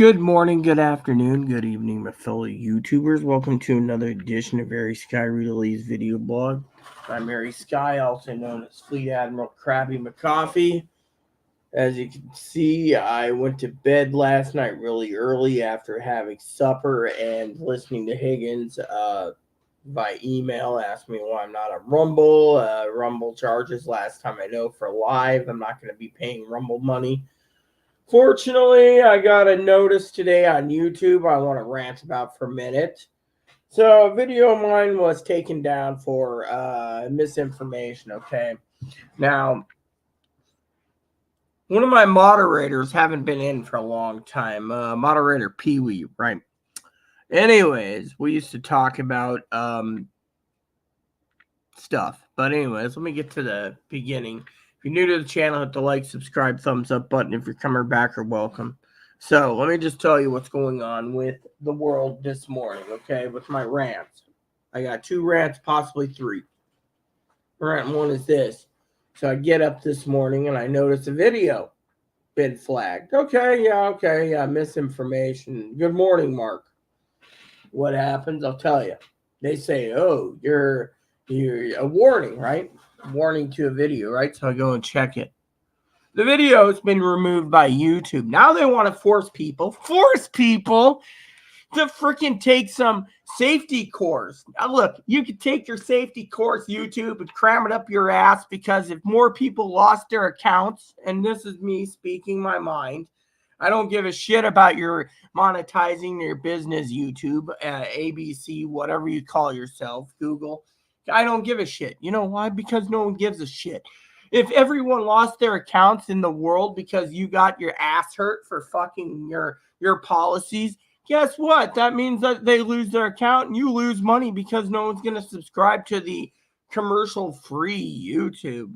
Good morning, good afternoon, good evening, my fellow YouTubers. Welcome to another edition of Mary Sky Rita Lee's video blog. I'm Mary Sky, also known as Fleet Admiral Krabby McCoffee. As you can see, I went to bed last night really early after having supper and listening to Higgins by email. Asked me why I'm not on Rumble. Rumble charges last time I know for live. I'm not going to be paying Rumble money. Fortunately, I got a notice today on YouTube I want to rant about for a minute. So a video of mine was taken down for misinformation, okay? Now, one of my moderators haven't been in for a long time. Moderator Pee-wee, right? Anyways, we used to talk about stuff. But anyways, let me get to the beginning. If you're new to the channel, hit the like, subscribe, thumbs up button. If you're coming back, you're welcome. So let me just tell you what's going on with the world this morning, okay, with my rants. I got 2 rants, possibly 3. Rant 1 is this. So I get up this morning and I notice a video been flagged. Okay, yeah, misinformation. Good morning, Mark. What happens? I'll tell you. They say, oh, you're a warning, right? Warning to a video, right? So I go and check it. The video has been removed by YouTube. Now they want to force people to freaking take some safety course. Now look, you could take your safety course, YouTube, and cram it up your ass, because if more people lost their accounts, and this is me speaking my mind, I don't give a shit about your monetizing your business, YouTube, ABC, whatever you call yourself, Google. I don't give a shit. You know why? Because no one gives a shit. If everyone lost their accounts in the world because you got your ass hurt for fucking your policies, guess what? That means that they lose their account and you lose money because no one's going to subscribe to the commercial-free YouTube.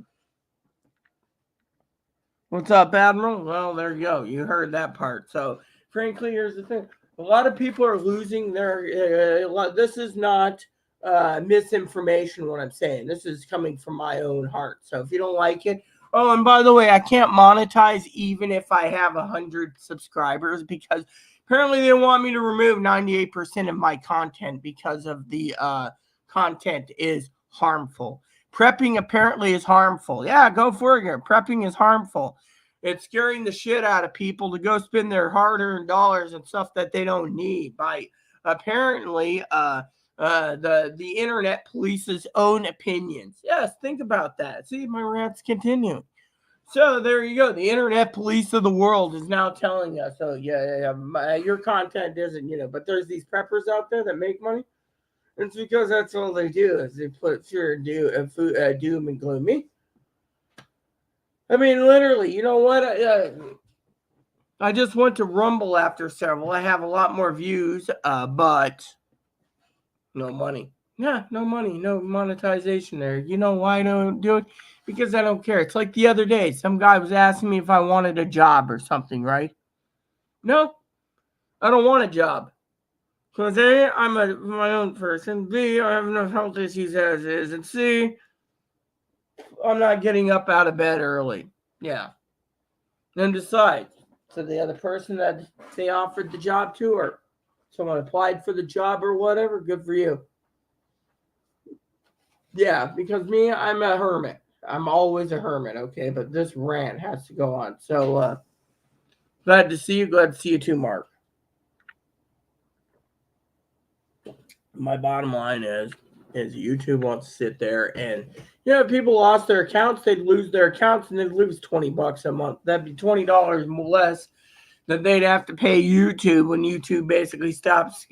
What's up, Admiral? Well, there you go. You heard that part. So, frankly, here's the thing. A lot of people are losing their... this is not misinformation, what I'm saying. This is coming from my own heart. So, if you don't like it... Oh, and by the way, I can't monetize even if I have 100 subscribers, because apparently they want me to remove 98% of my content because of the content is harmful. Prepping apparently is harmful. Yeah, go for it. Prepping is harmful. It's scaring the shit out of people to go spend their hard-earned dollars and stuff that they don't need by apparently the internet police's own opinions. Yes, think about that. See, my rants continue. So there you go. The internet police of the world is now telling us, oh, your content isn't, but there's these preppers out there that make money. It's because that's all they do, is they put fear, doom, and gloomy. I mean, literally, you know what? I just went to Rumble after several. I have a lot more views, but no money. Yeah, no money, no monetization there. You know why I don't do it? Because I don't care. It's like the other day, some guy was asking me if I wanted a job or something, right? No, I don't want a job. Because A, I'm my own person. B, I have enough health issues as is. And C, I'm not getting up out of bed early. Yeah. And besides, so the other person that they offered the job to, or someone applied for the job or whatever, good for you. Yeah, because me, I'm a hermit. I'm always a hermit, okay? But this rant has to go on. So, glad to see you. Glad to see you too, Mark. My bottom line is YouTube wants to sit there and, people lost their accounts, they'd lose their accounts and they'd lose $20 a month. That'd be $20 less that they'd have to pay YouTube when YouTube basically stops,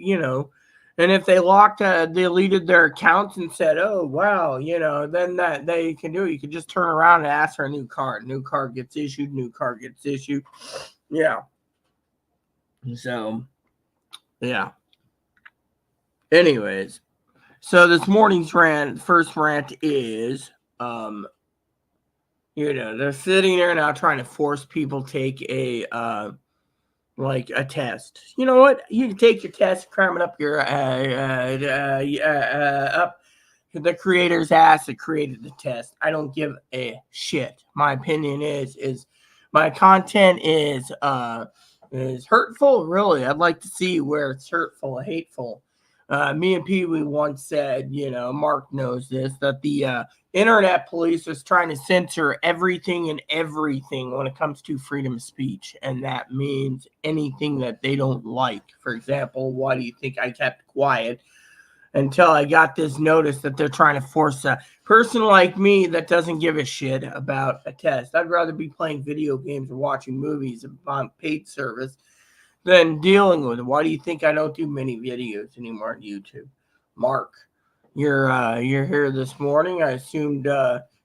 and if they deleted their accounts and said, oh, wow, then that they can do it. You can just turn around and ask for a new card. New card gets issued. Yeah. So, yeah. Anyways, so this morning's first rant is, they're sitting there now trying to force people to take a test. You know what? You can take your test, cram it up your up the creator's ass that created the test. I don't give a shit. My opinion is my content is is hurtful. Really, I'd like to see where it's hurtful, hateful. Me and Pee Wee once said, Mark knows this, that the internet police is trying to censor everything and everything when it comes to freedom of speech. And that means anything that they don't like. For example, why do you think I kept quiet until I got this notice that they're trying to force a person like me that doesn't give a shit about a test? I'd rather be playing video games or watching movies on paid service than dealing with it. Why do you think I don't do many videos anymore on YouTube? Mark, you're here this morning. I assumed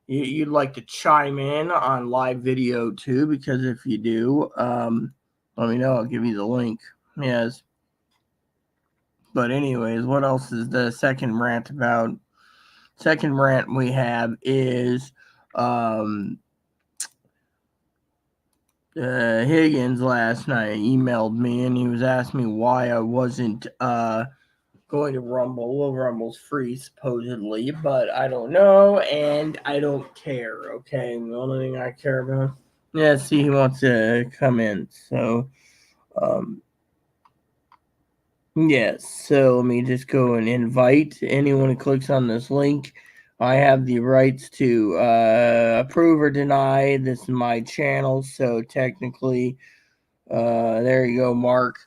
you'd like to chime in on live video too, because if you do, let me know. I'll give you the link. Yes. But anyways, what else is the second rant about? Second rant we have is Higgins last night emailed me and he was asking me why I wasn't going to Rumble. Well, Rumble's free supposedly, but I don't know and I don't care. Okay, the only thing I care about. Yeah, see, he wants to come in. So, yes. So let me just go and invite anyone who clicks on this link. I have the rights to approve or deny. This is my channel, so technically, there you go, Mark.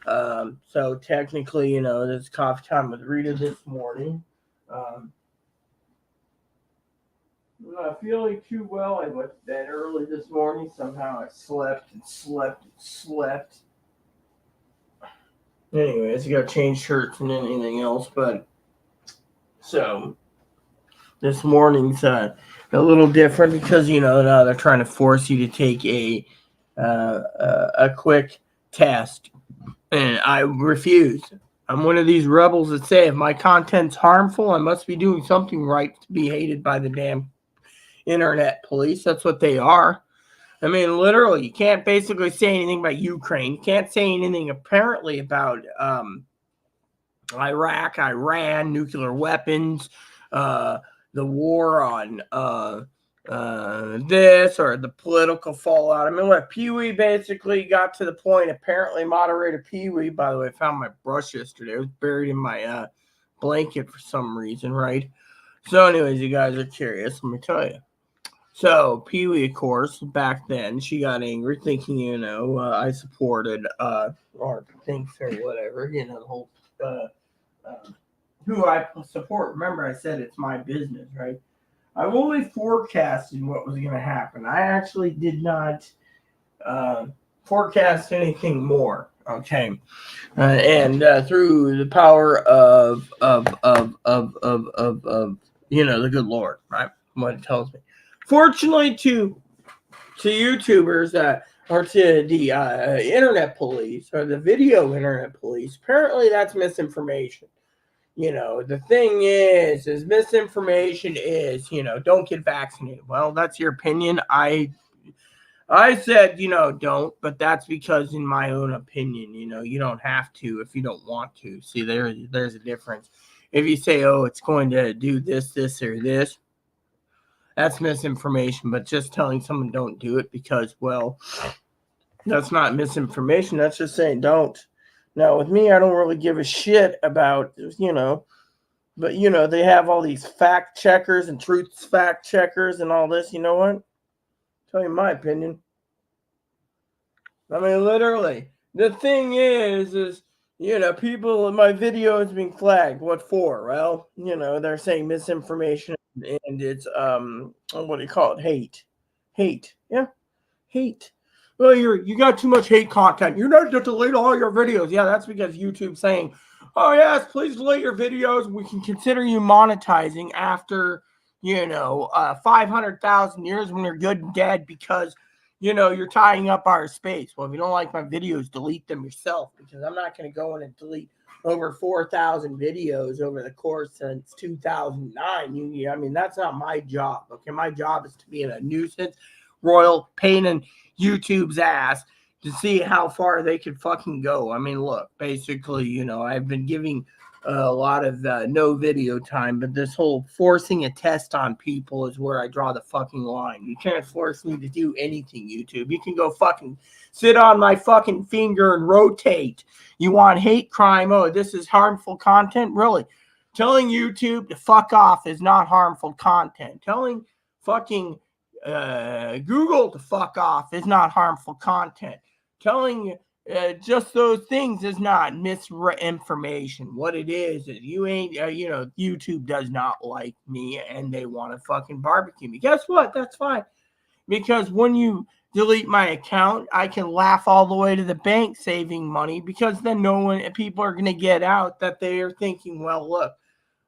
So technically, this is coffee time with Rita this morning. I'm not feeling too well. I went to bed early this morning. Somehow I slept and slept and slept. Anyways, I got to change shirts and anything else, but so this morning's a little different because now they're trying to force you to take a quick test, and I refuse. I'm one of these rebels that say if my content's harmful, I must be doing something right to be hated by the damn internet police. That's what they are. I mean, literally, you can't basically say anything about Ukraine. You can't say anything apparently about Iraq, Iran, nuclear weapons, the war on this or the political fallout. I mean, what Pee Wee basically got to the point. Apparently, moderator Pee Wee. By the way, I found my brush yesterday. It was buried in my blanket for some reason, right? So, anyways, you guys are curious. Let me tell you. So Pee Wee, of course, back then she got angry, thinking I supported or thinks or whatever, the whole who I support. Remember, I said it's my business, right? I've only forecasted what was going to happen. I actually did not forecast anything more. Okay, and through the power of the good Lord, right? What it tells me. Fortunately, to YouTubers or to the internet police or the video internet police, apparently that's misinformation. The thing is misinformation is, don't get vaccinated. Well, that's your opinion. I said, don't, but that's because in my own opinion, you don't have to if you don't want to. See, there's a difference. If you say, oh, it's going to do this, or this, that's misinformation. But just telling someone don't do it because, well, that's not misinformation. That's just saying don't. Now, with me, I don't really give a shit about, but, they have all these fact checkers and truth fact checkers and all this. You know what? I'll tell you my opinion. I mean, literally, the thing is, people in my video is being flagged. What for? Well, they're saying misinformation and it's, what do you call it? Hate. Yeah. Hate. Well, you got too much hate content. You need to delete all your videos. Yeah, that's because YouTube's saying, oh, yes, please delete your videos. We can consider you monetizing after, 500,000 years when you're good and dead because, you're tying up our space. Well, if you don't like my videos, delete them yourself because I'm not going to go in and delete over 4,000 videos over the course since 2009. I mean, that's not my job. Okay, my job is to be in a nuisance, royal, pain in YouTube's ass to see how far they could fucking go. I mean, look, basically, I've been giving a lot of no video time, but this whole forcing a test on people is where I draw the fucking line. You can't force me to do anything, YouTube. You can go fucking sit on my fucking finger and rotate. You want hate crime? Oh, this is harmful content? Really? Telling YouTube to fuck off is not harmful content. Telling fucking Google to fuck off is not harmful content. Telling just those things is not misinformation. What it is you ain't, YouTube does not like me and they want to fucking barbecue me. Guess what? That's fine. Because when you delete my account, I can laugh all the way to the bank saving money, because then people are going to get out that they are thinking, well, look,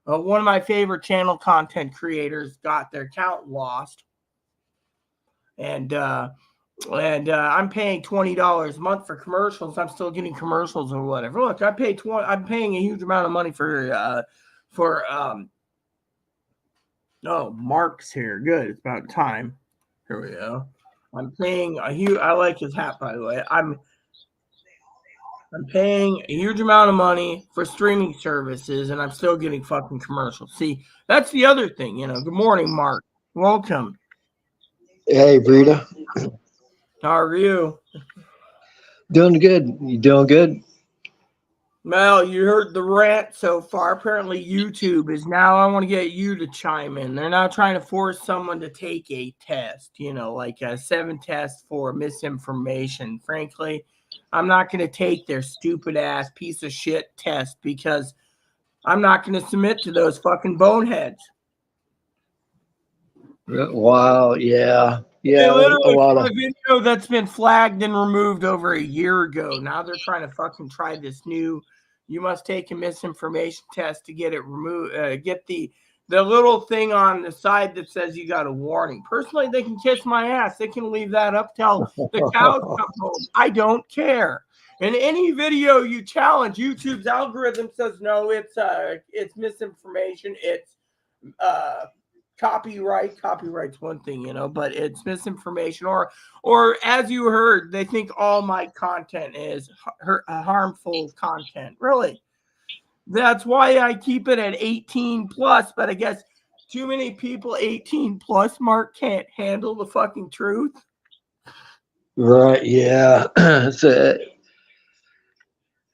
one of my favorite channel content creators got their account lost. And I'm paying $20 a month for commercials. I'm still getting commercials or whatever. Look, I'm paying a huge amount of money for Mark's here. Good. It's about time. Here we go. I'm paying a huge, I like his hat, by the way. I'm paying a huge amount of money for streaming services, and I'm still getting fucking commercials. See, that's the other thing, Good morning, Mark. Welcome. Hey, Rita. How are you? Doing good. You doing good? Well, you heard the rant so far. Apparently, YouTube is now. I want to get you to chime in. They're not trying to force someone to take a test, like a 7 test for misinformation. Frankly, I'm not going to take their stupid ass piece of shit test, because I'm not going to submit to those fucking boneheads. Wow. Yeah. They literally A lot put a video that's been flagged and removed over a year ago. Now they're trying to fucking try this new. You must take a misinformation test to get it removed. Get the little thing on the side that says you got a warning. Personally, they can kiss my ass. They can leave that up till the cows come home. I don't care. In any video you challenge, YouTube's algorithm says no. It's misinformation. It's copyright's one thing, but it's misinformation, or as you heard, they think all my content is harmful content. Really, that's why I keep it at 18 plus. But I guess too many people 18 plus, Mark, can't handle the fucking truth. Right. Yeah.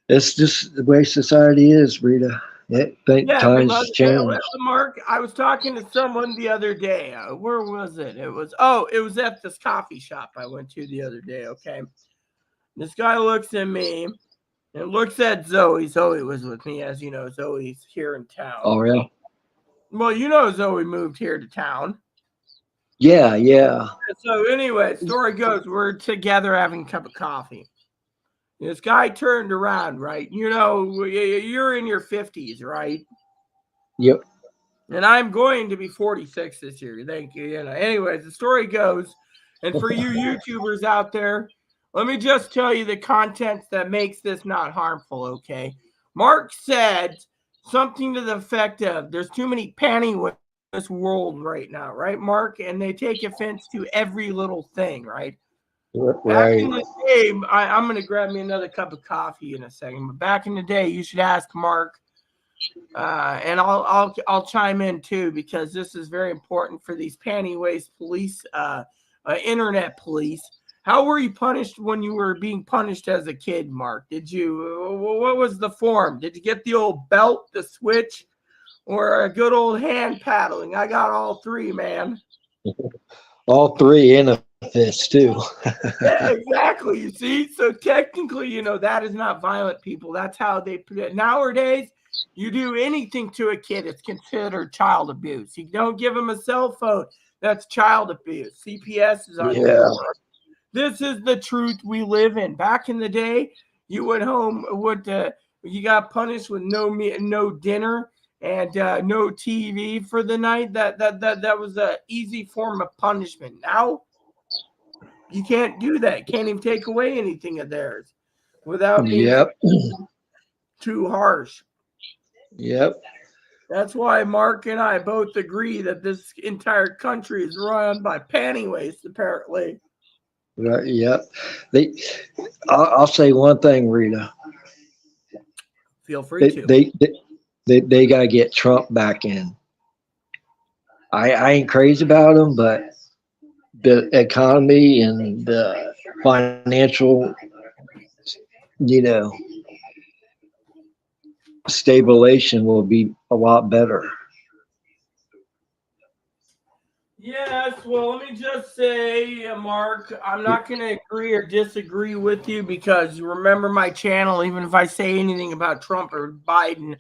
It's just the way society is, Rita. Times change. Mark, I was talking to someone the other day. Where was it? It was at this coffee shop I went to the other day. Okay. This guy looks at me and looks at Zoe. Zoe was with me. As you know, Zoe's here in town. Oh, yeah. Well, Zoe moved here to town. Yeah. So anyway, story goes, we're together having a cup of coffee. This guy turned around, right? You're in your 50s, right? Yep. And I'm going to be 46 this year. Thank you. Anyways, the story goes, and for you YouTubers out there, let me just tell you the content that makes this not harmful, okay? Mark said something to the effect of, there's too many panty in this world right now, right, Mark? And they take offense to every little thing, right? Right. Back in the day, I'm going to grab me another cup of coffee in a second. But back in the day, you should ask Mark, and I'll chime in too, because this is very important for these panty waste police, internet police. How were you punished when you were being punished as a kid, Mark? What was the form? Did you get the old belt, the switch, or a good old hand paddling? I got all three, man. All three in a fist too. Yeah, exactly. You see, so technically, that is not violent, people. That's how they put it. Nowadays, you do anything to a kid, it's considered child abuse. You don't give them a cell phone, that's child abuse. CPS is on your door. This is the truth we live in. Back in the day, you went home, you got punished with no dinner and no TV for the night. That was an easy form of punishment. Now, you can't do that. Can't even take away anything of theirs without being too harsh. Yep. That's why Mark and I both agree that this entire country is run by panty waste, apparently. Right. Yep. I'll say one thing, Rita. Feel free to. They got to get Trump back in. I ain't crazy about him, but the economy and the financial, you know, stabilization will be a lot better. Yes, well, let me just say, Mark, I'm not going to agree or disagree with you because you remember my channel, even if I say anything about Trump or Biden,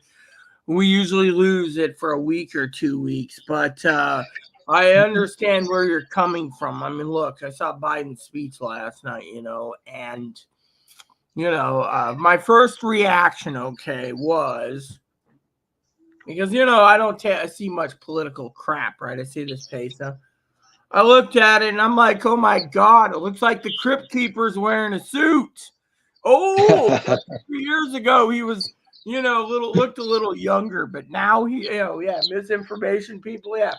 we usually lose it for a week or 2 weeks. But I understand where you're coming from. I mean, look, I saw Biden's speech last night, and, my first reaction, okay, was because, I don't I see much political crap, right? I see this peso. I looked at it and I'm like, oh my God, it looks like the Crypt Keeper's wearing a suit. Oh, 2 years ago he was, looked a little younger, but now he, misinformation people. Yeah,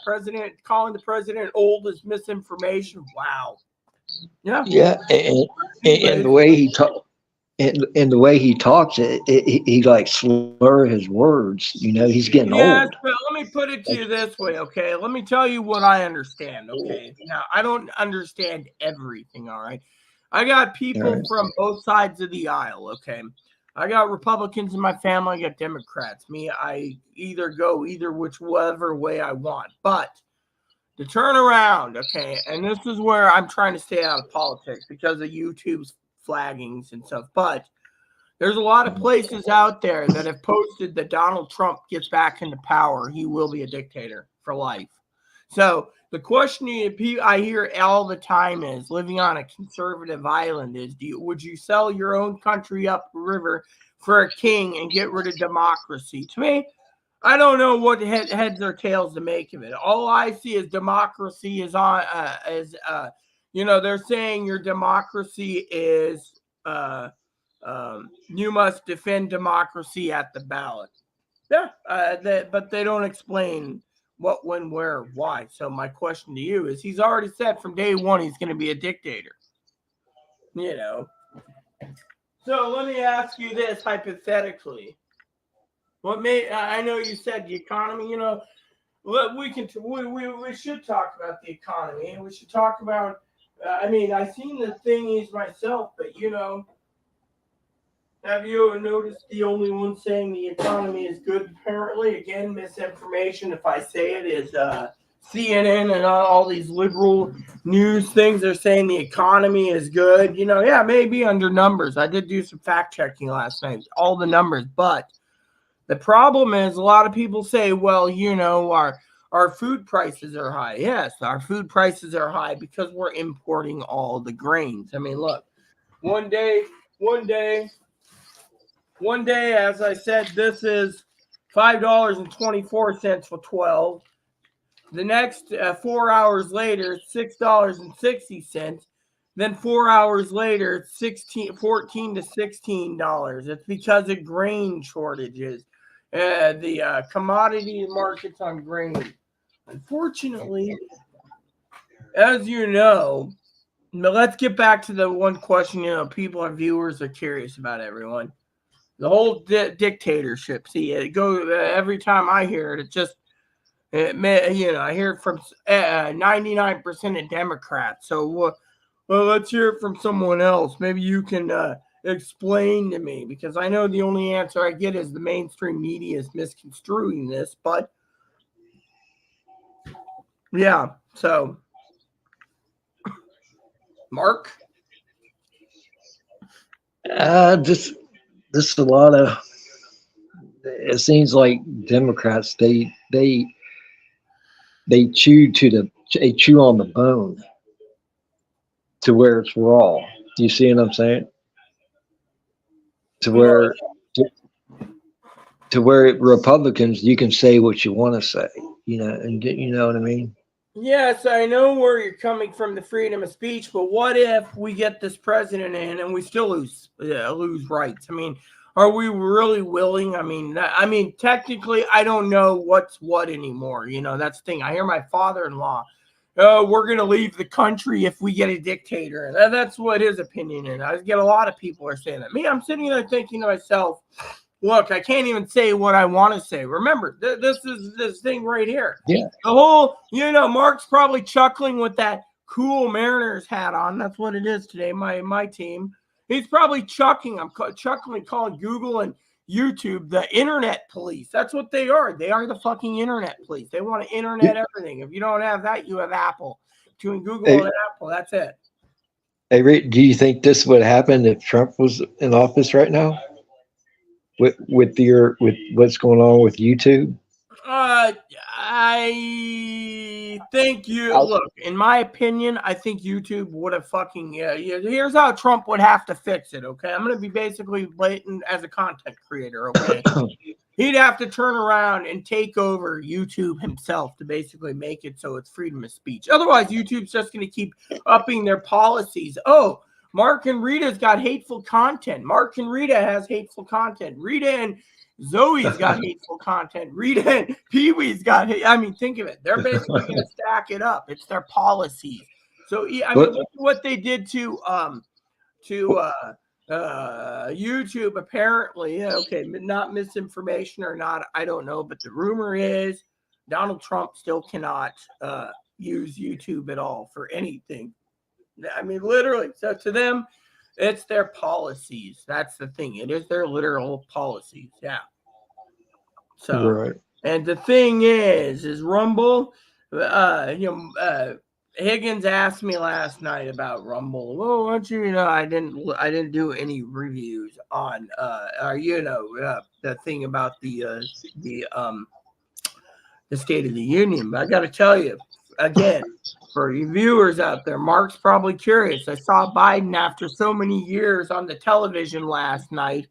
calling the president old is misinformation. Wow. Yeah. Yeah, and Anyways, the way he talk, and the way he talks, he like slur his words. He's getting yes, old. but let me put it to you this way, okay? Let me tell you what I understand, okay? Now, I don't understand everything, all right? I got All people right. from both sides of the aisle, okay? I got Republicans in my family, I got Democrats. Me, I either go whichever way I want. But to turn around, okay, and this is where I'm trying to stay out of politics because of YouTube's flaggings and stuff. But there's a lot of places out there that have posted that Donald Trump gets back into power, he will be a dictator for life. So the question I hear all the time is, living on a conservative island, is would you sell your own country upriver for a king and get rid of democracy? To me, I don't know what heads or tails to make of it. All I see is democracy is they're saying your democracy is you must defend democracy at the ballot. Yeah, but they don't explain what, when, where, why. So my question to you is: he's already said from day one he's going to be a dictator. So let me ask you this hypothetically: I know you said the economy. We should talk about the economy, and we should talk about. I've seen the thingies myself, but have you ever noticed the only one saying the economy is good? Apparently, again, misinformation. If I say it is CNN and all these liberal news things. They're saying the economy is good. Yeah, maybe under numbers. I did do some fact checking last night. All the numbers, but the problem is a lot of people say, well, our food prices are high. Yes, our food prices are high because we're importing all the grains. I mean, look, one day, one day. One day, as I said, this is $5.24 for 12. The next 4 hours later, $6.60. Then 4 hours later, 14 to $16. It's because of grain shortages. The commodity markets on grain. Unfortunately, as you know, let's get back to the one question. Our viewers are curious about, everyone. The whole dictatorship. See, it goes every time I hear it. I hear it from 99% of Democrats. So, well, let's hear it from someone else. Maybe you can explain to me, because I know the only answer I get is the mainstream media is misconstruing this. But yeah, so Mark. This is a lot of. It seems like Democrats they chew on the bone to where it's raw. You see what I'm saying? To Well, where to where Republicans, you can say what you want to say, and you know what I mean. yes, I know where you're coming from, the freedom of speech, but what if we get this president in and we still lose rights? I mean, are we really willing? Technically, I don't know what's what anymore. That's the thing. I hear my father-in-law, oh, we're going to leave the country if we get a dictator. And that's what his opinion is. I get a lot of people are saying that. Me, I'm sitting there thinking to myself, look, I can't even say what I want to say. Remember, this is this thing right here. Yeah. The whole, Mark's probably chuckling with that cool Mariners hat on. That's what it is today. My team. He's probably chuckling. I'm chuckling, calling Google and YouTube the internet police. That's what they are. They are the fucking internet police. They want to internet everything. If you don't have that, you have Apple. Between Google and Apple, that's it. Hey, Rick, do you think this would happen if Trump was in office right now? With what's going on with YouTube? I think look, in my opinion, I think YouTube would have fucking here's how Trump would have to fix it, okay? I'm gonna be basically blatant as a content creator, okay? He'd have to turn around and take over YouTube himself to basically make it so it's freedom of speech. Otherwise, YouTube's just gonna keep upping their policies. Oh, Mark and Rita's got hateful content. Mark and Rita has hateful content. Rita and Zoe's got hateful content. Rita and Pee-wee's got think of it. They're basically going to stack it up. It's their policies. So, look at what they did to YouTube, apparently. Okay, not misinformation or not, I don't know. But the rumor is Donald Trump still cannot use YouTube at all for anything. Literally. So to them, it's their policies. That's the thing. It is their literal policies. Yeah. So, right. And the thing is Rumble, Higgins asked me last night about Rumble. Well, why don't you, I didn't do any reviews on, the thing about the State of the Union. But I got to tell you, again, for you viewers out there, Mark's probably curious. I saw Biden after so many years on the television last night,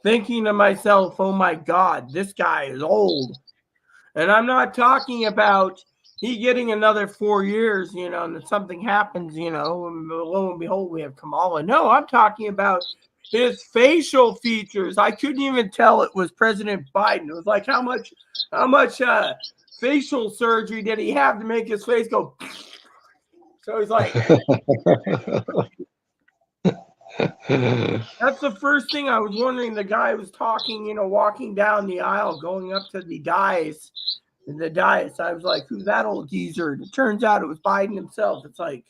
thinking to myself, oh my God, this guy is old. And I'm not talking about he getting another 4 years, and then something happens, and lo and behold, we have Kamala. No, I'm talking about his facial features. I couldn't even tell it was President Biden. It was like how much facial surgery did he have to make his face go? So he's like, that's the first thing I was wondering. The guy was talking, walking down the aisle, going up to the dais. I was like, who's that old geezer? And it turns out it was Biden himself. It's like,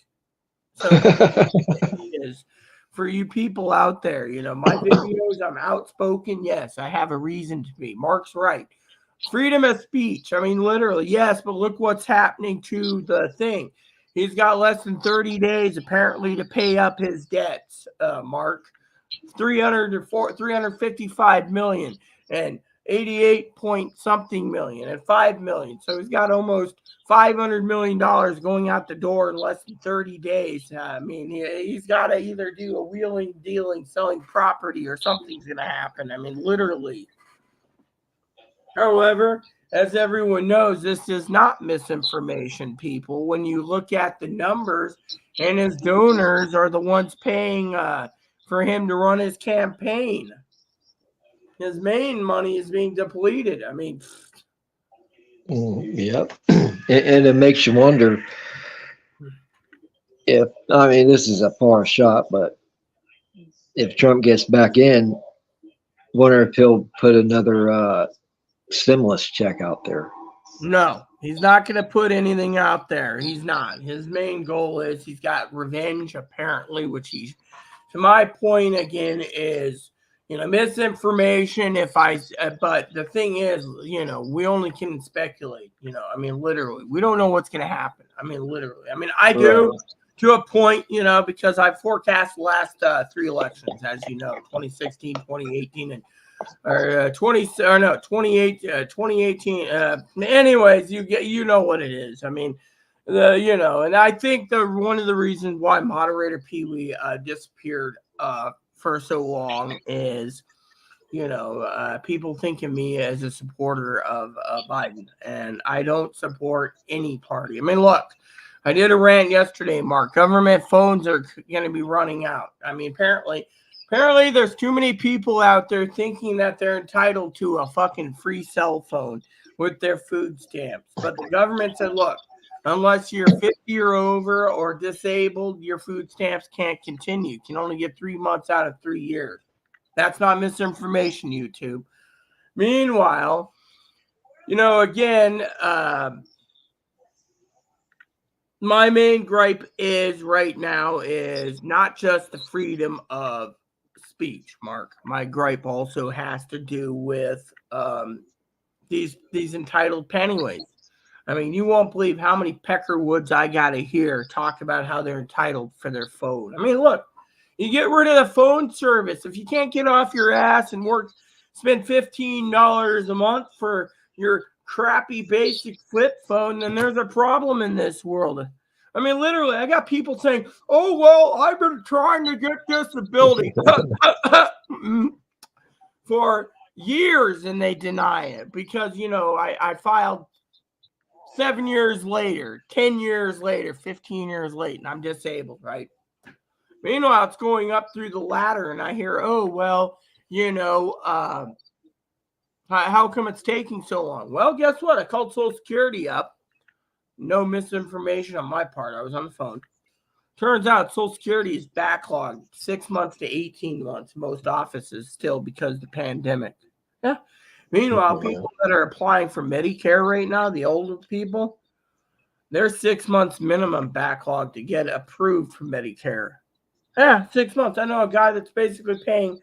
so he is. For you people out there, my videos, I'm outspoken. Yes, I have a reason to be. Mark's right. Freedom of speech. Literally, yes, but look what's happening to the thing. He's got less than 30 days, apparently, to pay up his debts, Mark. 355 million and 88 point something million and 5 million. So he's got almost $500 million going out the door in less than 30 days. He's got to either do a wheeling, dealing, selling property, or something's going to happen. Literally. However, as everyone knows, this is not misinformation, people. When you look at the numbers, and his donors are the ones paying for him to run his campaign. His main money is being depleted. Yep. And it makes you wonder if, this is a far shot, but if Trump gets back in, wonder if he'll put another stimulus check out there. No, he's not going to put anything out there. He's not. His main goal is he's got revenge, apparently, which he's, to my point again, is, misinformation. But the thing is, we only can speculate, literally, we don't know what's going to happen. Literally, I do to a point, because I've forecast the last 3 elections, as you know, 2016, 2018, and 2018. Anyways, you know what it is. And I think one of the reasons why moderator Pee-wee disappeared for so long is, people think of me as a supporter of Biden, and I don't support any party. Look, I did a rant yesterday, Mark. Government phones are going to be running out. Apparently there's too many people out there thinking that they're entitled to a fucking free cell phone with their food stamps. But the government said, look, unless you're 50 or over or disabled, your food stamps can't continue. You can only get 3 months out of 3 years. That's not misinformation, YouTube. Meanwhile, again, my main gripe is right now is not just the freedom of speech, Mark. My gripe also has to do with these entitled pennyways. I mean, you won't believe how many Peckerwoods I got to hear talk about how they're entitled for their phone. I mean, look, you get rid of the phone service. If you can't get off your ass and spend $15 a month for your crappy basic flip phone, then there's a problem in this world. I mean, literally, I got people saying, oh, well, I've been trying to get disability for years, and they deny it because, I filed 7 years later, 10 years later, 15 years late, and I'm disabled, right? Meanwhile, it's going up through the ladder, and I hear, oh, well, how come it's taking so long? Well, guess what? I called Social Security up. No misinformation on my part. I was on the phone. Turns out Social Security is backlogged 6 months to 18 months, most offices still because of the pandemic. Yeah. Meanwhile, people that are applying for Medicare right now, the older people, they're 6 months minimum backlog to get approved for Medicare. Yeah, 6 months. I know a guy that's basically paying,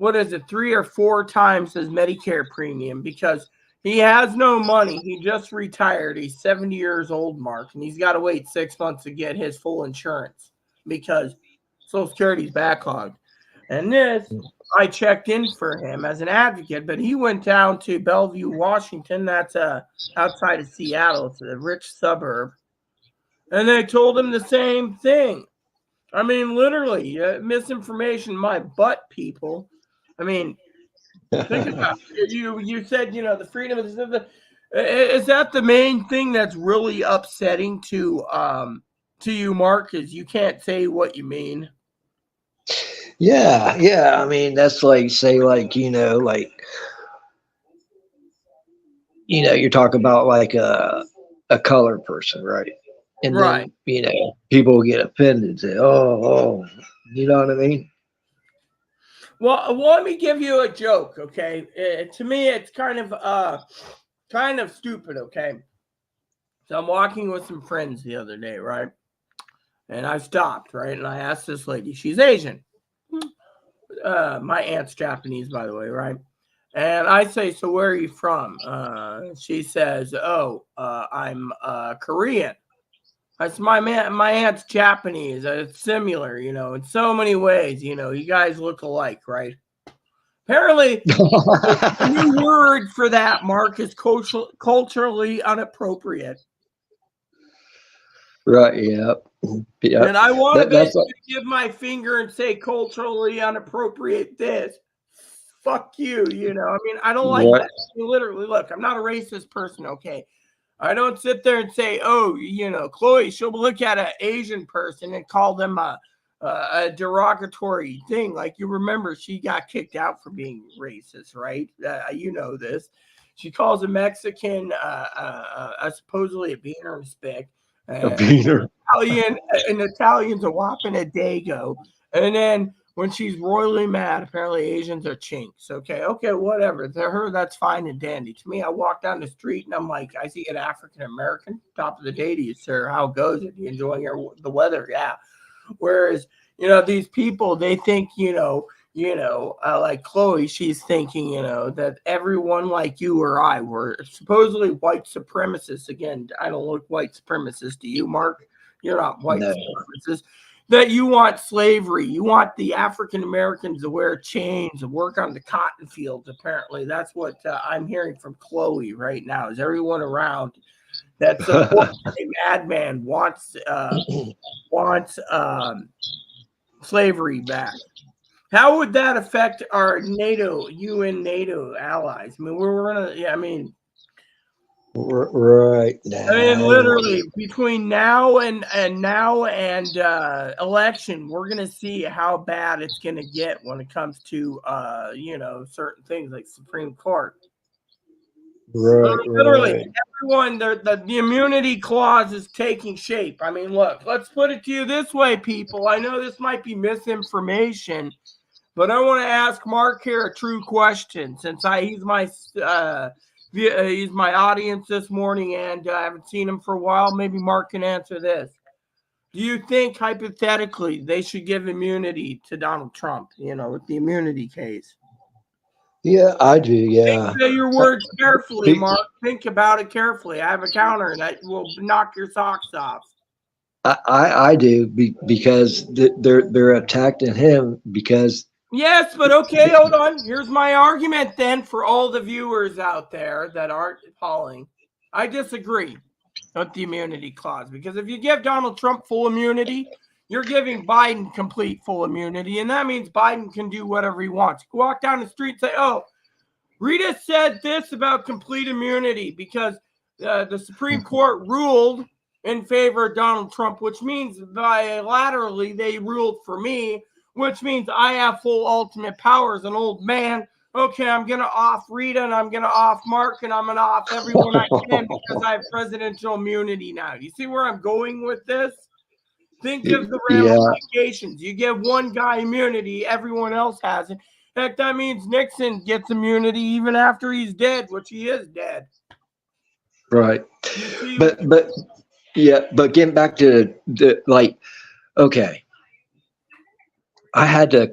3 or 4 times his Medicare premium because he has no money. He just retired. He's 70 years old, Mark, and he's got to wait 6 months to get his full insurance because Social Security's backlogged. And this, I checked in for him as an advocate, but he went down to Bellevue, Washington. That's outside of Seattle. It's a rich suburb. And they told him the same thing. I mean, literally, misinformation, my butt, people. I mean, think about it. You said, the freedom of the is that the main thing that's really upsetting to you, Mark, is you can't say what you mean. Yeah. I mean, that's like, say, you're talking about like a colored person, right? And Right. then, people get offended, say, oh, you know what I mean? Well, let me give you a joke, okay? To me, it's kind of stupid, okay? So I'm walking with some friends the other day, right? And I stopped, right? And I asked this lady, she's Asian. My aunt's Japanese, by the way, right? And I say, so where are you from? She says, oh, I'm Korean. I said, my aunt's Japanese. It's similar, in so many ways. You guys look alike, right? Apparently, the new word for that, Mark, is culturally inappropriate. Right. Yep. And I want to That's basically give my finger and say culturally inappropriate this. Fuck you, I mean, I don't like that. Literally, look, I'm not a racist person, okay? I don't sit there and say, oh, Chloe, she'll look at an Asian person and call them a derogatory thing. Like, you remember, she got kicked out for being racist, right? You know this. She calls a Mexican supposedly a beaner and spick. Italian's a whopping a dago. And then when she's royally mad, apparently Asians are chinks. Okay, whatever. To her, that's fine and dandy. To me, I walk down the street and I'm like, I see an African American. Top of the day to you, sir. How goes it? You enjoying the weather? Yeah. Whereas, these people, they think, like Chloe, she's thinking, that everyone like you or I were supposedly white supremacists. Again, I don't look white supremacist to you, Mark. You're not white supremacist. That you want slavery. You want the African Americans to wear chains and work on the cotton fields. Apparently, that's what I'm hearing from Chloe right now. Is everyone around that supports a madman wants slavery back? How would that affect our UN NATO allies? I mean, right now. I mean, literally between now and election, we're gonna see how bad it's gonna get when it comes to certain things like Supreme Court. Literally, everyone, the immunity clause is taking shape. I mean, look, let's put it to you this way, people. I know this might be misinformation, But I want to ask Mark here a true question, since he's my audience this morning, and I haven't seen him for a while. Maybe Mark can answer this. Do you think hypothetically they should give immunity to Donald Trump? With the immunity case. Yeah, I do. Yeah. Think your words carefully, Mark. Think about it carefully. I have a counter that will knock your socks off. I do because they're attacking him because. Yes, but okay, hold on. Here's my argument then for all the viewers out there that aren't calling. I disagree with the immunity clause, because if you give Donald Trump full immunity, you're giving Biden complete full immunity, and that means Biden can do whatever he wants. You walk down the street and say, oh, Rita said this about complete immunity because the Supreme Court ruled in favor of Donald Trump, which means bilaterally they ruled for me, which means I have full ultimate power as an old man. Okay, I'm going to off Rita, and I'm going to off Mark, and I'm going to off everyone I can because I have presidential immunity now. You see where I'm going with this? Think of the ramifications. You give one guy immunity, everyone else has it. Heck, that means Nixon gets immunity even after he's dead, which he is dead. Right. But getting back to okay. I had to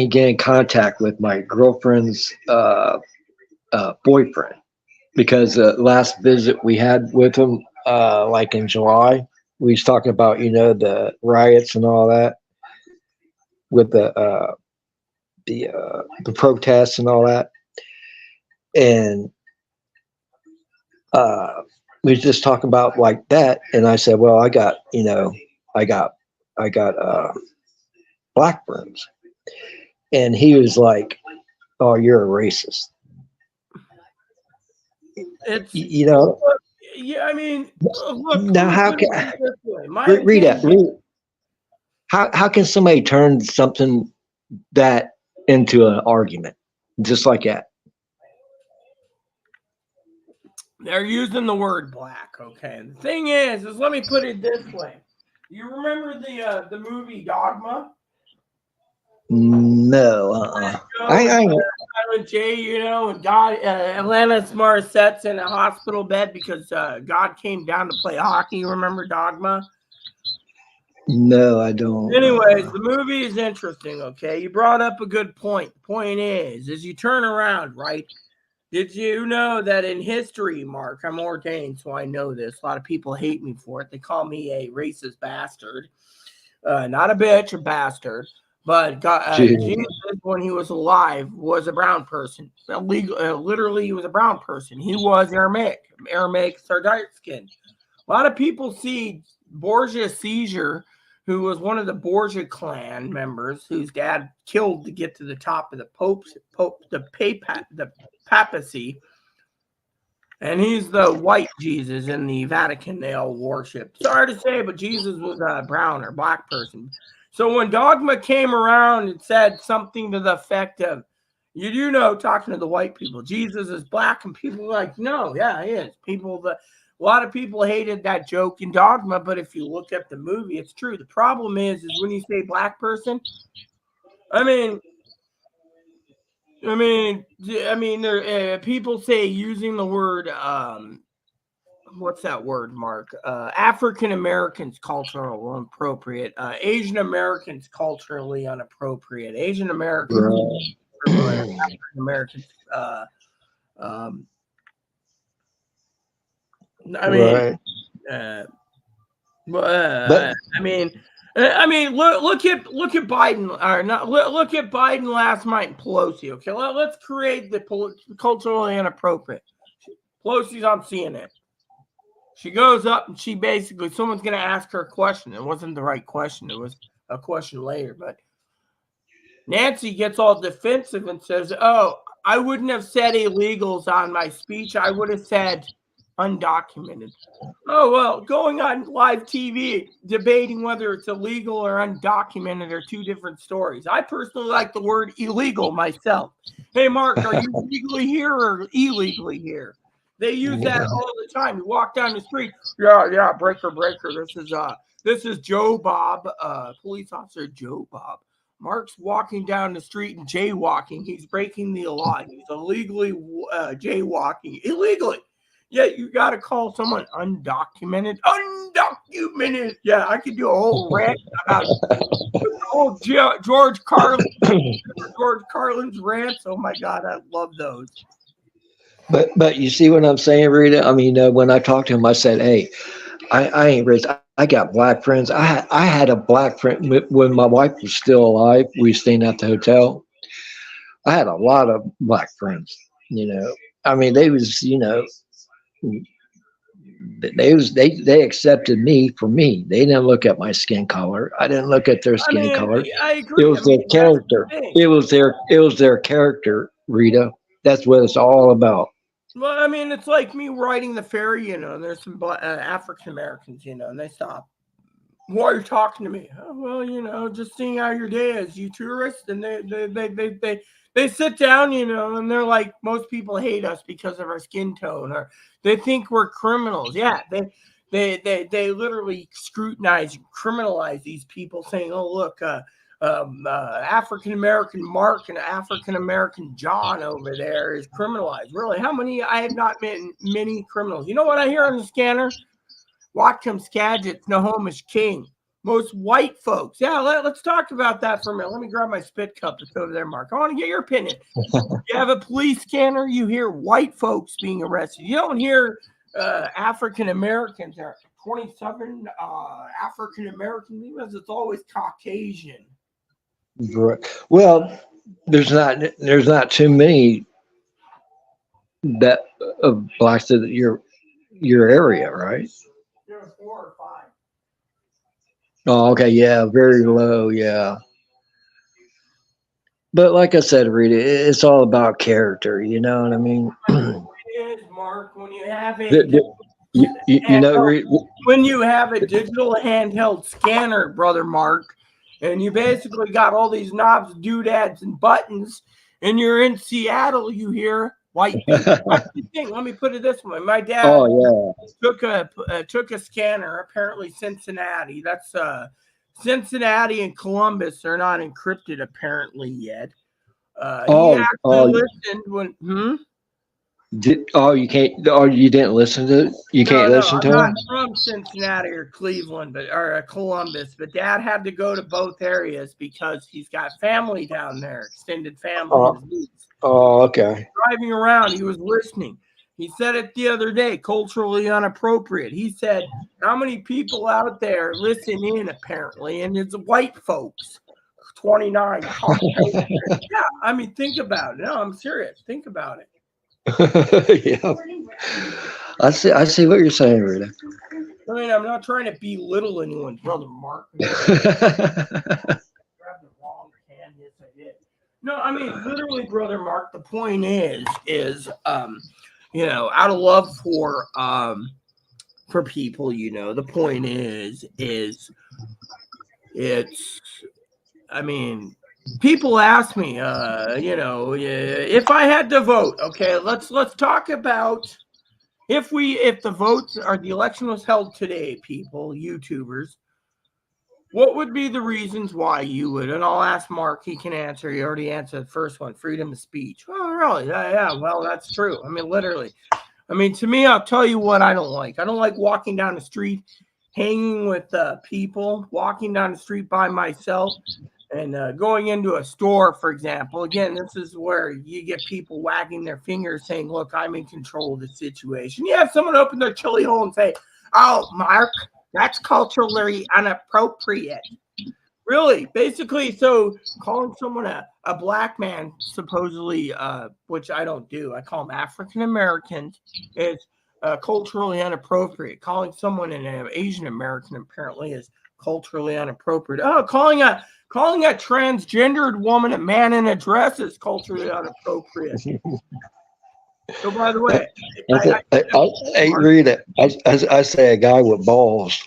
get in contact with my girlfriend's boyfriend, because the last visit we had with him, like in July, we was talking about, the riots and all that with the protests and all that. And we was just talking about like that. And I said, well, I got black friends. And he was like, oh, you're a racist. It's, yeah, I mean, look, now how can Rita, how can somebody turn something that into an argument just like that? They're using the word black. Okay. The thing is let me put it this way. You remember the movie Dogma? No. Silent J, and God, Alanis Morissette's in a hospital bed because God came down to play hockey. You remember Dogma? No, I don't. Anyways, the movie is interesting. Okay, you brought up a good point. The point is you turn around, right? Did you know that in history, Mark, I'm ordained, so I know this. A lot of people hate me for it. They call me a racist bastard. Not a bitch, a bastard. But Jesus, when he was alive, was a brown person. Literally, he was a brown person. He was Aramaic. Aramaics are dark skinned. A lot of people see Borgia Caesar, who was one of the Borgia clan members, whose dad killed to get to the top of the papacy. And he's the white Jesus in the Vatican they all worship. Sorry to say, but Jesus was a brown or black person. So when Dogma came around and said something to the effect of, talking to the white people, Jesus is black, and people were like, no, yeah, he is. A lot of people hated that joke in Dogma, but if you look at the movie, it's true. The problem is when you say black person, people say using the word, what's that word, Mark? African Americans cultural inappropriate. Asian Americans culturally inappropriate. Asian Americans, African Americans. Look at Biden, or not. Look at Biden last night and Pelosi. Okay, let's create the culturally inappropriate. Pelosi's on CNN. She goes up and someone's going to ask her a question. It wasn't the right question. It was a question later. But Nancy gets all defensive and says, oh, I wouldn't have said illegals on my speech. I would have said undocumented. Oh, well, going on live TV, debating whether it's illegal or undocumented are two different stories. I personally like the word illegal myself. Hey, Mark, are you legally here or illegally here? They use that all the time. You walk down the street. Yeah, breaker. This is Joe Bob, police officer Joe Bob. Mark's walking down the street and jaywalking. He's breaking the law. He's illegally jaywalking. Illegally. Yet you got to call someone undocumented. Undocumented. Yeah, I could do a whole rant about old George Carlin. George Carlin's rants. Oh my God, I love those. But you see what I'm saying, Rita? I mean, when I talked to him, I said, "Hey, I ain't rich. I got black friends. I had a black friend when my wife was still alive. We was staying at the hotel. I had a lot of black friends. I mean, they was they accepted me for me. They didn't look at my skin color. I didn't look at their I skin mean, color. I agree. It was their that's the character. thing. It was their character, Rita. That's what it's all about." Well, I mean, it's like me riding the ferry, and there's some African Americans, and they stop. Why are you talking to me? Oh, well, just seeing how your day is, you tourists. And they sit down, and they're like, most people hate us because of our skin tone, or they think we're criminals. Yeah, they literally scrutinize and criminalize these people, saying, oh, look, African American Mark and African American John over there is criminalized. Really? How many? I have not met many criminals. You know what I hear on the scanner? Watcom Skagit, Nahomish King. Most white folks. Yeah, let's talk about that for a minute. Let me grab my spit cup that's over there, Mark. I want to get your opinion. You have a police scanner, you hear white folks being arrested. You don't hear African Americans. There are 27 African American because it's always Caucasian. Well, there's not too many that of blacks in your area, right? There are 4 or 5. Oh, okay, yeah, very low, yeah. But like I said, Rita, it's all about character. You know what I mean? It is, Mark, when you have a Rita, when you have a digital handheld scanner, brother Mark, and you basically got all these knobs, doodads, and buttons, and you're in Seattle, you hear white people. Let me put it this way: my dad took a scanner, apparently Cincinnati. That's Cincinnati and Columbus are not encrypted apparently yet. He actually listened when. You can't. Oh, you didn't listen to. You can't listen to I'm him. not from Cincinnati or Cleveland, or Columbus, but Dad had to go to both areas because he's got family down there, extended family. Oh, okay. Driving around, he was listening. He said it the other day, culturally inappropriate. He said, how many people out there listen in, apparently, and it's white folks, 29. Yeah, I mean, think about it. No, I'm serious. Think about it. Yeah. I see what you're saying, Rita. I mean, I'm not trying to belittle anyone, brother Mark. Grabbed the wrong can. Yes, I did. No, I mean, literally, brother Mark. The point is, out of love for people, the point is, it's. I mean, people ask me, if I had to vote. Okay, let's talk about. If the election was held today, people, YouTubers, what would be the reasons why you would? And I'll ask Mark, he can answer. He already answered the first one, freedom of speech. Oh, really? Yeah, well, that's true. I mean, literally. I mean, to me, I'll tell you what I don't like. I don't like walking down the street, hanging with people, walking down the street by myself. And going into a store, for example, again, this is where you get people wagging their fingers saying, look, I'm in control of the situation. You have someone open their chili hole and say, oh, Mark, that's culturally inappropriate. Really, basically, so calling someone a black man, supposedly, which I don't do, I call them African Americans, is culturally inappropriate. Calling someone an Asian American apparently is culturally inappropriate. Oh, calling a transgendered woman a man in a dress is culturally inappropriate. So, by the way, I read it. I say a guy with balls.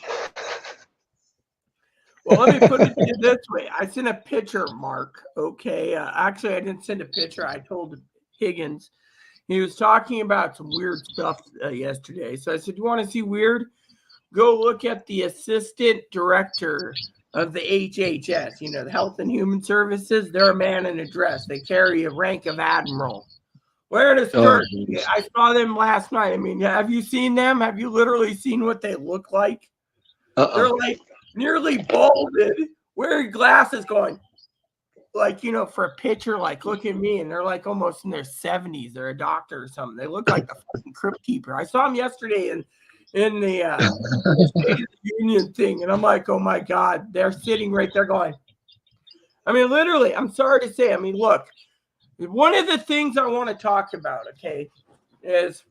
Well, let me put it to you this way. I sent a picture, Mark. Okay. Actually, I didn't send a picture. I told Higgins. He was talking about some weird stuff yesterday. So I said, you want to see weird? Go look at the assistant director of the HHS, the Health and Human Services. They're a man in a dress. They carry a rank of admiral. Wearing a skirt. geez. I saw them last night. I mean, have you seen them? Have you literally seen what they look like? They're like nearly balded, wearing glasses, going like, for a picture, like, look at me. And they're like almost in their 70s. They're a doctor or something. They look like the fucking crypt keeper. I saw them yesterday in the State of the Union thing. And I'm like, oh my God, they're sitting right there going, I mean, literally, I'm sorry to say, I mean, look, one of the things I want to talk about, okay, is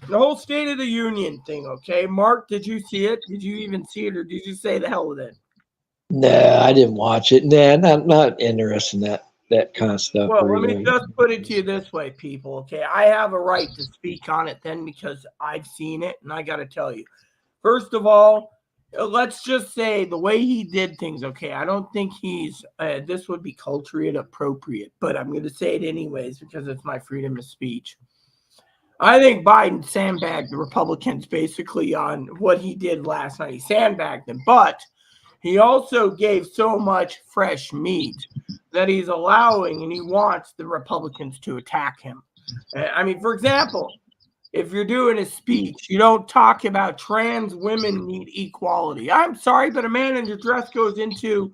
the whole State of the Union thing, okay? Mark, did you see it? Did you even see it, or did you say the hell with it? Nah, I didn't watch it. Nah, not interested in that kind of stuff. Well, let Really. me just put it to you this way, people, okay? I have a right to speak on it then because I've seen it, and I got to tell you. First of all, let's just say the way he did things, okay, I don't think this would be culturally appropriate, but I'm going to say it anyways because it's my freedom of speech. I think Biden sandbagged the Republicans basically on what he did last night. He sandbagged them, but he also gave so much fresh meat that he's allowing and he wants the Republicans to attack him. I mean, for example, if you're doing a speech, you don't talk about trans women need equality. I'm sorry, but a man in your dress goes into,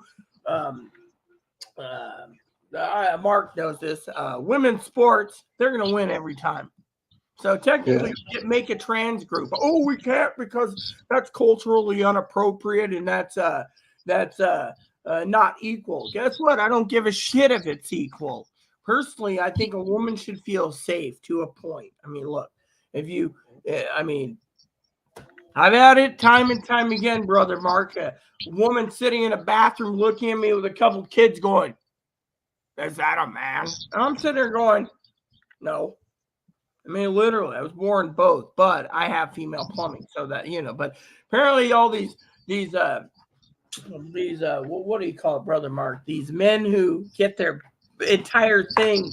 Mark knows this, women's sports, they're going to win every time. So technically, make a trans group. Oh, we can't because that's culturally inappropriate and that's not equal. Guess what? I don't give a shit if it's equal. Personally, I think a woman should feel safe to a point. I mean, look, if you, I mean, I've had it time and time again, brother Mark. A woman sitting in a bathroom looking at me with a couple kids going, "Is that a man?" And I'm sitting there going, "No." I mean, literally, I was born both, but I have female plumbing, so that But apparently, all these what do you call it, brother Mark? These men who get their entire thing,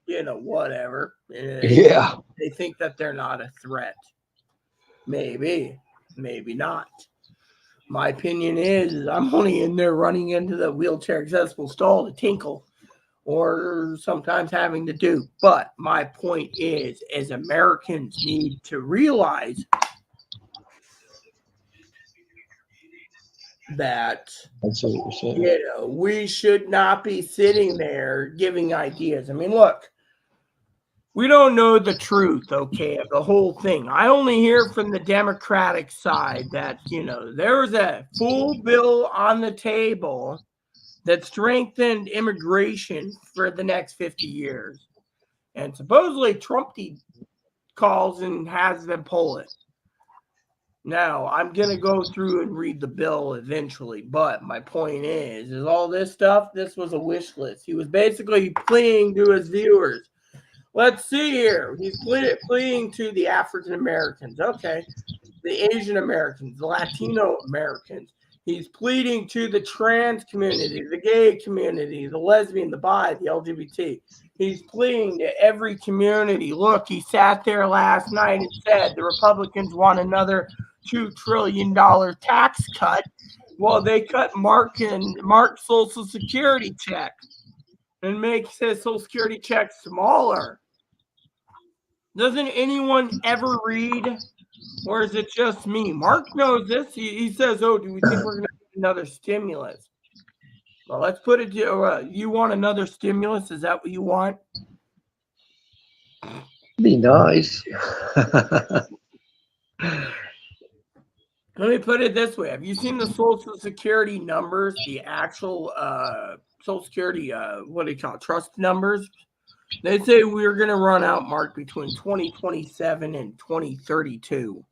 whatever. Yeah. They think that they're not a threat. Maybe not. My opinion is I'm only in there running into the wheelchair accessible stall to tinkle, or sometimes having to do. But my point is, as Americans need to realize that we should not be sitting there giving ideas. I mean, look, we don't know the truth, okay, of the whole thing. I only hear from the Democratic side that, there was a full bill on the table that strengthened immigration for the next 50 years. And supposedly Trump calls and has them pull it. Now, I'm going to go through and read the bill eventually, but my point is all this stuff, this was a wish list. He was basically pleading to his viewers. Let's see here. He's pleading to the African Americans, okay, the Asian Americans, the Latino Americans. He's pleading to the trans community, the gay community, the lesbian, the bi, the LGBT. He's pleading to every community. Look, he sat there last night and said the Republicans want another $2 trillion tax cut. Well, they cut Mark's Social Security check and makes his Social Security check smaller. Doesn't anyone ever read? Or is it just me? Mark knows this. He says, oh, do we think we're going to get another stimulus? Well, let's put it to you want another stimulus? Is that what you want? Be nice. Let me put it this way. Have you seen the Social Security numbers, the actual Social Security, what do you call it, trust numbers? They say we're going to run out, Mark, between 2027 and 2032.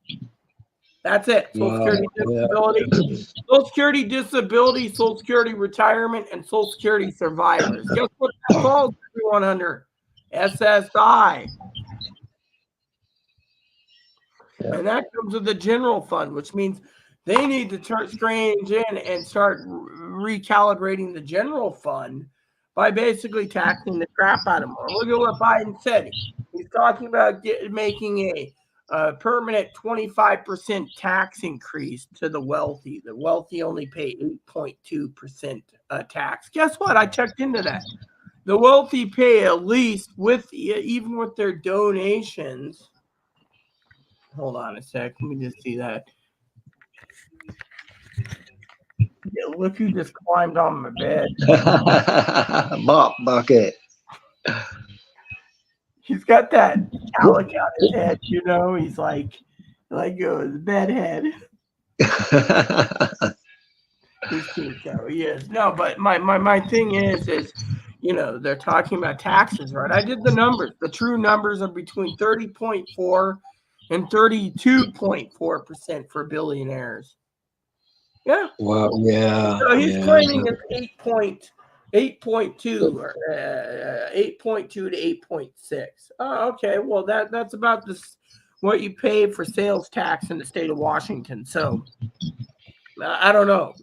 That's it. Social Security disability, Social Security disability, Social Security retirement, and Social Security survivors. Guess what that falls everyone under? SSI. Yeah. And that comes with the general fund, which means they need to start scratching in and start recalibrating the general fund by basically taxing the crap out of them. Look at what Biden said. He's talking about making a permanent 25% tax increase to the wealthy. The wealthy only pay 8.2% tax. Guess what? I checked into that. The wealthy pay at least even with their donations. Hold on a sec. Let me just see that. Yeah, look who just climbed on my bed. Mop bucket. He's got that cowlick on his head, you know. He's like his bedhead. He's cute though. He is. No, but my thing is they're talking about taxes, right? I did the numbers. The true numbers are between 30.4 and 32.4% for billionaires. Yeah. Well, yeah. So he's Yeah. claiming it's 8.2 or 8.2 to 8.6. Oh, okay. Well, that's about what you pay for sales tax in the state of Washington. So I don't know.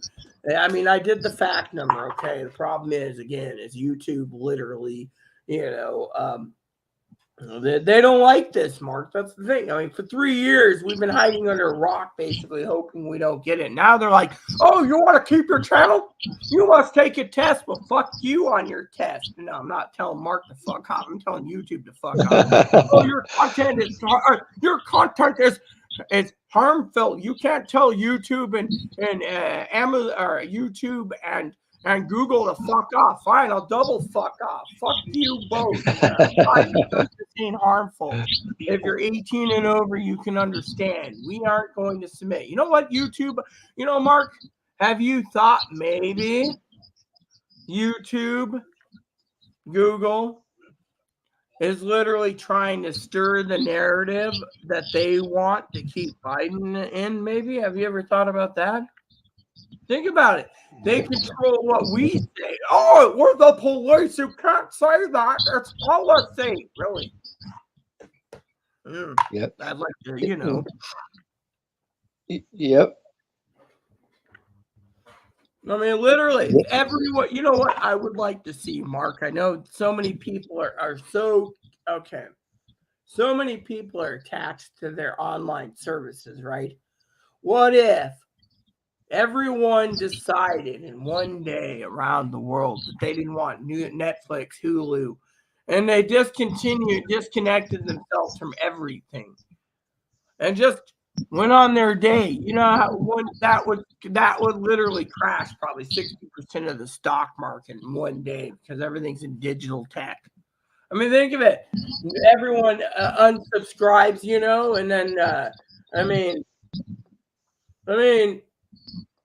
I mean, I did the fact number. Okay. The problem is YouTube literally, they don't like this, Mark. That's the thing. I mean, for 3 years, we've been hiding under a rock, basically, hoping we don't get it. Now they're like, oh, you want to keep your channel? You must take a test. Well, fuck you on your test. No, I'm not telling Mark to fuck off. I'm telling YouTube to fuck off. Oh, your content is harmful. You can't tell YouTube and Amazon or YouTube and Google to fuck off. Fine, I'll double fuck off. Fuck you both. Ain't harmful. If you're 18 and over, you can understand. We aren't going to submit. You know what, YouTube? Mark, have you thought maybe YouTube, Google is literally trying to stir the narrative that they want to keep Biden in? Maybe. Have you ever thought about that? Think about it. They control what we say. Oh, we're the police. You can't say that. It's policy. Really? Yep. I'd like to, Yep. I mean, literally, everyone. You know what I would like to see, Mark? I know so many people are so okay. So many people are attached to their online services, right? What if everyone decided in one day around the world that they didn't want new Netflix, Hulu, and they disconnected themselves from everything and just went on their day? You know how that would literally crash probably 60% of the stock market in one day because everything's in digital tech. I mean, think of it. Everyone unsubscribes, and then I mean,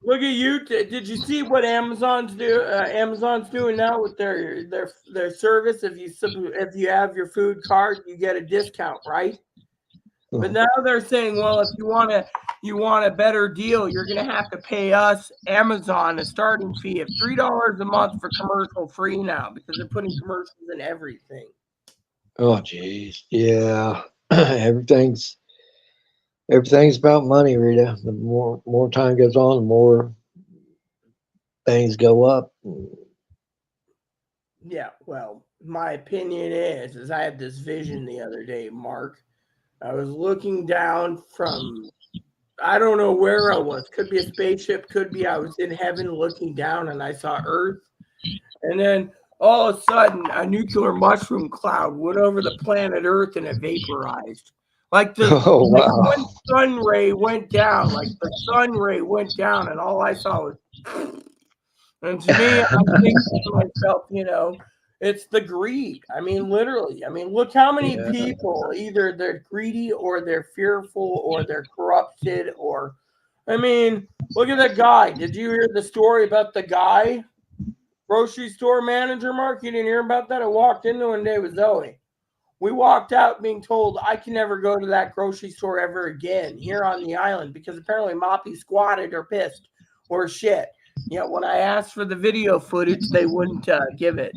look at you. Did you see what Amazon's doing now with their service? If you have your food card, you get a discount, right? But now they're saying, well, if you want a better deal, you're going to have to pay us, Amazon, a starting fee of $3 a month for commercial free now because they're putting commercials in everything. Oh, geez. Yeah. Everything's about money, Rita. The more time goes on, the more things go up. Yeah, well, my opinion is I had this vision the other day, Mark. I was looking down from, I don't know where I was. Could be a spaceship, could be I was in heaven looking down and I saw Earth. And then all of a sudden, a nuclear mushroom cloud went over the planet Earth and it vaporized. Like one sun ray went down, and all I saw was. And to me, I'm thinking to myself, it's the greed. I mean, literally. I mean, look how many people, either they're greedy or they're fearful or they're corrupted I mean, look at that guy. Did you hear the story about the guy? Grocery store manager, Mark? You didn't hear about that? I walked into one day with Zoe. We walked out being told I can never go to that grocery store ever again here on the island because apparently Moppy squatted or pissed or shit. Yeah, when I asked for the video footage, they wouldn't give it.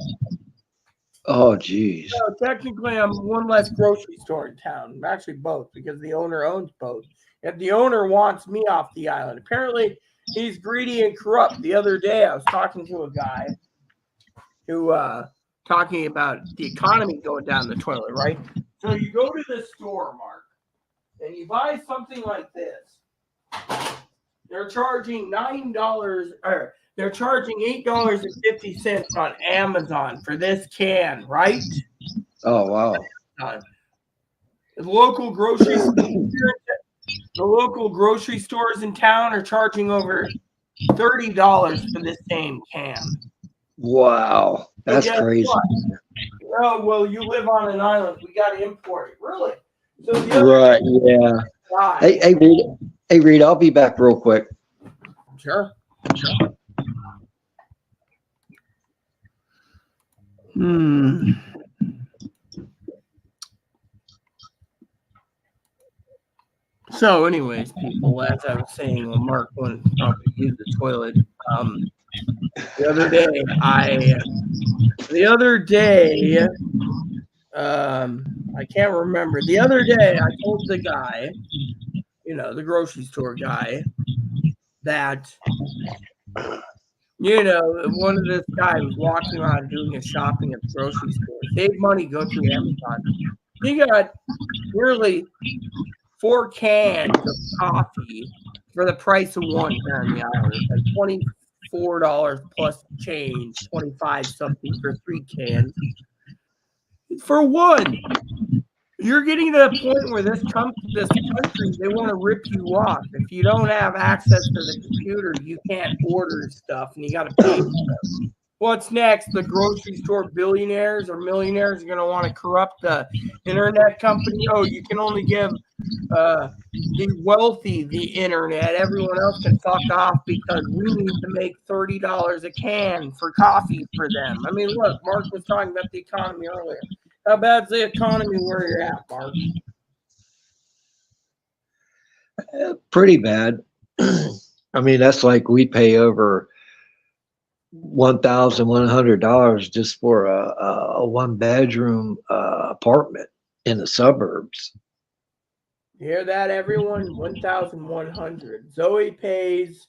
Oh, geez. So technically, I'm one less grocery store in town. Actually, both, because the owner owns both. And the owner wants me off the island. Apparently, he's greedy and corrupt. The other day, I was talking to a guy who talking about the economy going down the toilet, right? So you go to the store, Mark, and you buy something like this, they're charging $9 or they're charging $8.50 on Amazon for this can, right? Oh wow. The local grocery stores in town are charging over $30 for the same can. Wow. That's crazy. What? Oh, well, you live on an island. We got to import it. Really? So Right. Yeah. Hey, Rita. Hey, Rita. I'll be back real quick. Sure. So, anyways, people, as I was saying, when Mark went to use the toilet, the other day, I can't remember. The other day, I told the guy, the grocery store guy, that, one of this guy was walking around doing his shopping at the grocery store. Save money, go through Amazon. He got nearly 4 cans of coffee for the price of one here on the island. Like $24 plus change, 25 something for 3 cans. For one. You're getting to the point where this country, they want to rip you off. If you don't have access to the computer, you can't order stuff, and you got to pay for it. What's next? The grocery store billionaires or millionaires are going to want to corrupt the internet company. Oh, you can only give the wealthy the internet. Everyone else can fuck off because we need to make $30 a can for coffee for them. I mean, look, Mark was talking about the economy earlier. How bad's the economy where you're at, Mark? Pretty bad. I mean, that's like we pay over $1,100 just for a 1-bedroom apartment in the suburbs. You hear that, everyone? $1,100. Zoe pays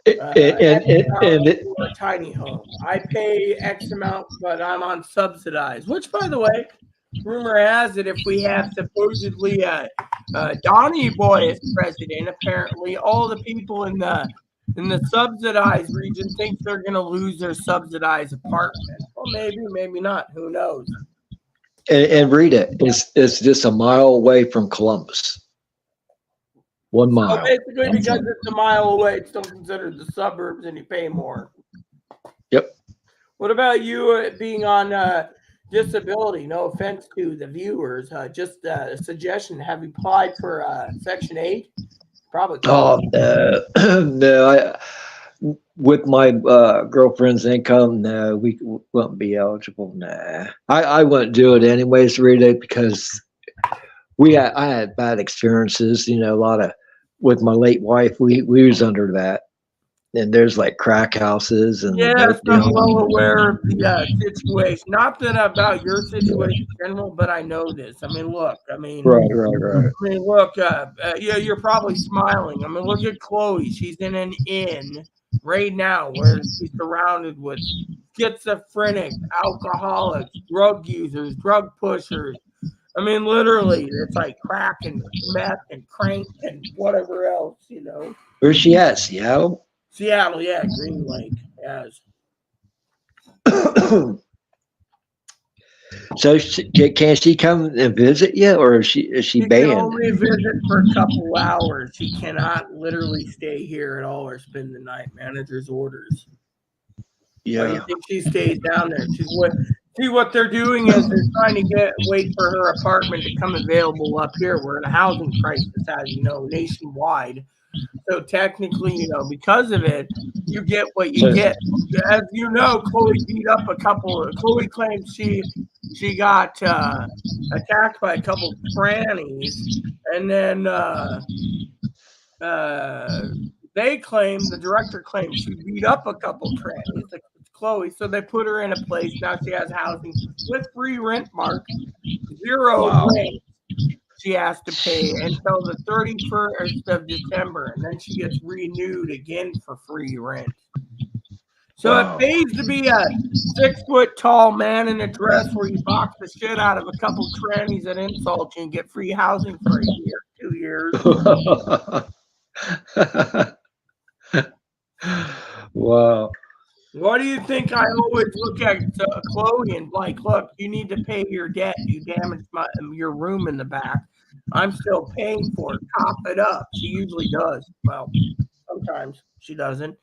and for a tiny home. I pay X amount, but I'm on subsidized. Which, by the way, rumor has it, if we have supposedly Donnie Boy as president, apparently all the people in the subsidized region think they're going to lose their subsidized apartment. Well, maybe not. Who knows? And Rita, it's just a mile away from Columbus. 1 mile. So basically, because it's a mile away, it's still considered the suburbs, and you pay more. Yep. What about you being on disability? No offense to the viewers, just a suggestion. Have you applied for Section 8? Probably. Oh no! With my girlfriend's income, no, we wouldn't be eligible. Nah, I wouldn't do it anyways, Rita, because I had bad experiences. A lot of with my late wife. We was under that, and there's like crack houses and yes, I'm well aware of the situation. Not that about your situation in general, but I know this. I mean, look. Right. I mean, look. Yeah, you're probably smiling. I mean, look at Chloe. She's in an inn right now where she's surrounded with schizophrenic, alcoholics, drug users, drug pushers. I mean, literally, it's like crack and meth and crank and whatever else, Where's she at? Seattle? Seattle, yeah, Green Lake, yes. So can she come and visit you, or is she banned? She can only visit for a couple hours. She cannot literally stay here at all or spend the night. Manager's orders. Yeah. You think she stays down there? See what they're doing is they're trying to wait for her apartment to come available up here. We're in a housing crisis, as you know, nationwide. So technically, because of it, you get what you get. As you know, Chloe beat up a couple. Chloe claims she got attacked by a couple of trannies, and then the director claims she beat up a couple of trannies. Like Chloe, so they put her in a place. Now she has housing with free rent, Mark. 0 rent. She has to pay until the 31st of December, and then she gets renewed again for free rent. So it pays to be a 6-foot-tall man in a dress where you box the shit out of a couple trannies that insult you and get free housing for a year, 2 years. Wow. What do you think? I always look at Chloe and like, look, you need to pay your debt. You damaged your room in the back. I'm still paying for it. Top it up. She usually does. Well, sometimes she doesn't.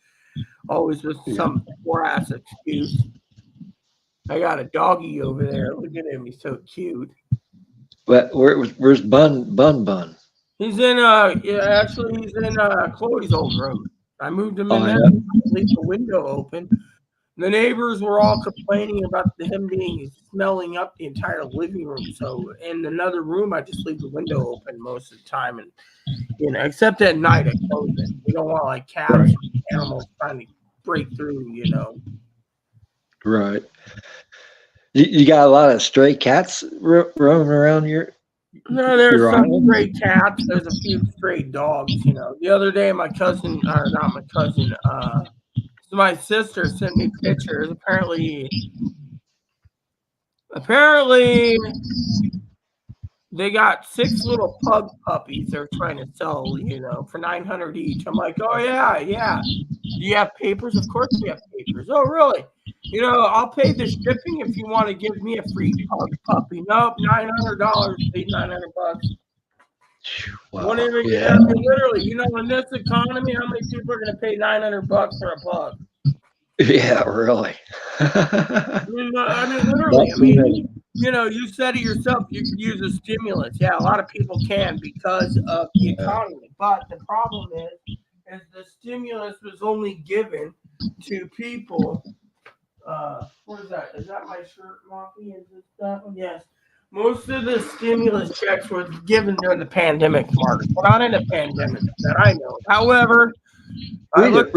Always with some poor ass excuse. I got a doggy over there. Look at him. He's so cute. But where's Bun? He's in actually he's in Chloe's old room. I moved him Oh, in I there. know. Leave the window open. The neighbors were all complaining about him being smelling up the entire living room. So in another room, I just leave the window open most of the time, and except at night, I close it. We don't want like cats, animals trying to break through. Right. You got a lot of stray cats roaming around No, there's your some island? stray cats. There's a few stray dogs. The other day, my cousin, or not my cousin, my sister sent me pictures. Apparently, they got 6 little pug puppies they're trying to sell, for 900 each. I'm like, oh yeah, yeah. Do you have papers? Of course we have papers. Oh really? I'll pay the shipping if you want to give me a free pug puppy. Nope, $900. Pay $900. Wow. Won't even get. Yeah. I mean, literally, in this economy, how many people are going to pay $900 for a pug? Yeah, really. Literally. I mean, you said it yourself. You could use a stimulus. Yeah, a lot of people can because of the economy. But the problem is the stimulus was only given to people. What is that? Is that my shirt, Moppy? Is this that one? Yes. Most of the stimulus checks were given during the pandemic, Mark. We're not in a pandemic that I know. However, Rita,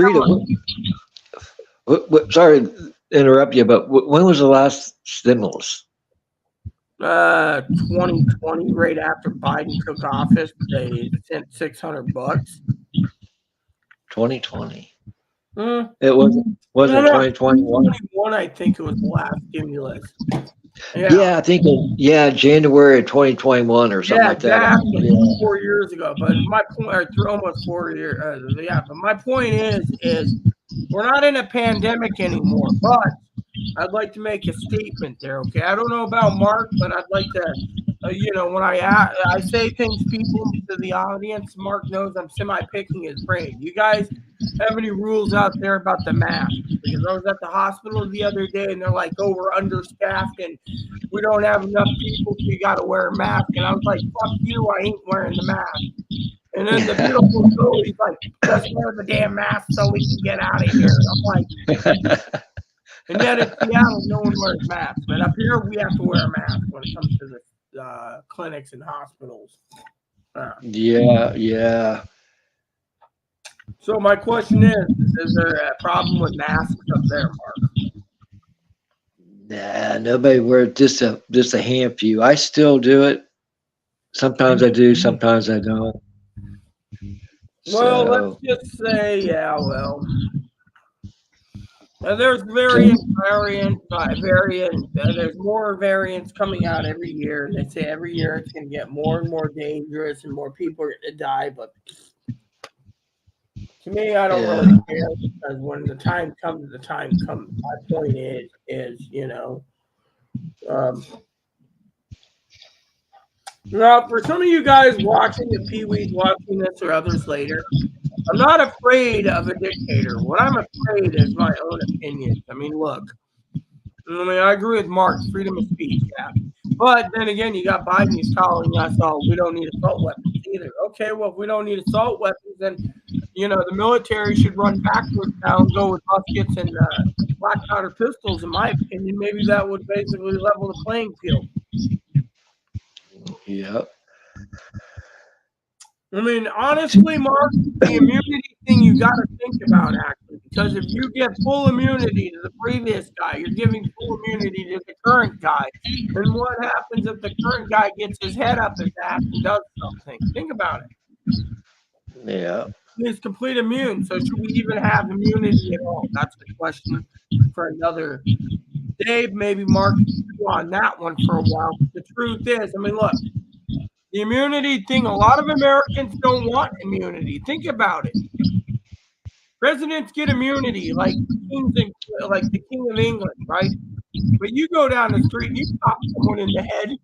sorry to interrupt you, but when was the last stimulus? 2020, right after Biden took office, they sent $600. 2020. It wasn't 2021. 2021, I think it was the last stimulus. Yeah, I think January of 2021 or something like that. Exactly. 4 years ago. But my point, almost 4 years. But my point is we're not in a pandemic anymore. But I'd like to make a statement there. Okay, I don't know about Mark, but I'd like to. When I say things, people to the audience, Mark knows I'm semi-picking his brain. You guys have any rules out there about the mask? Because I was at the hospital the other day, and they're like, "Oh, we're understaffed, and we don't have enough people, so you got to wear a mask." And I was like, "Fuck you! I ain't wearing the mask." And then the beautiful Chloe's like, "Just wear the damn mask so we can get out of here." And I'm like. And yet in Seattle, no one wears masks. But up here, we have to wear a mask when it comes to the clinics and hospitals. Yeah. So my question is there a problem with masks up there, Mark? Nah, nobody wears just a handful. I still do it. Sometimes I do, sometimes I don't. Well, let's just say, there's variant. There's more variants coming out every year. They say every year it's going to get more and more dangerous, and more people are going to die. But to me, I don't really care because when the time comes, the time comes. My point is now for some of you guys watching, the Pee-wees watching this or others later, I'm not afraid of a dictator. What I'm afraid is my own opinions. I mean, look. I agree with Mark, freedom of speech, yeah. But then again, you got Biden, he's telling us, oh, we don't need assault weapons either. Okay, well, if we don't need assault weapons, then, the military should run backwards now and go with muskets and black powder pistols, in my opinion. Maybe that would basically level the playing field. Yep. I mean, honestly, Mark, the immunity thing you got to think about, actually, because if you get full immunity to the previous guy, you're giving full immunity to the current guy. And what happens if the current guy gets his head up his ass and does something? Think about it. Yeah. He's complete immune. So should we even have immunity at all? That's the question for another day. Maybe Mark on that one for a while. But the truth is, I mean, look. The immunity thing, a lot of Americans don't want immunity. Think about it. Presidents get immunity like kings and like the King of England, right? But you go down the street and you pop someone in the head.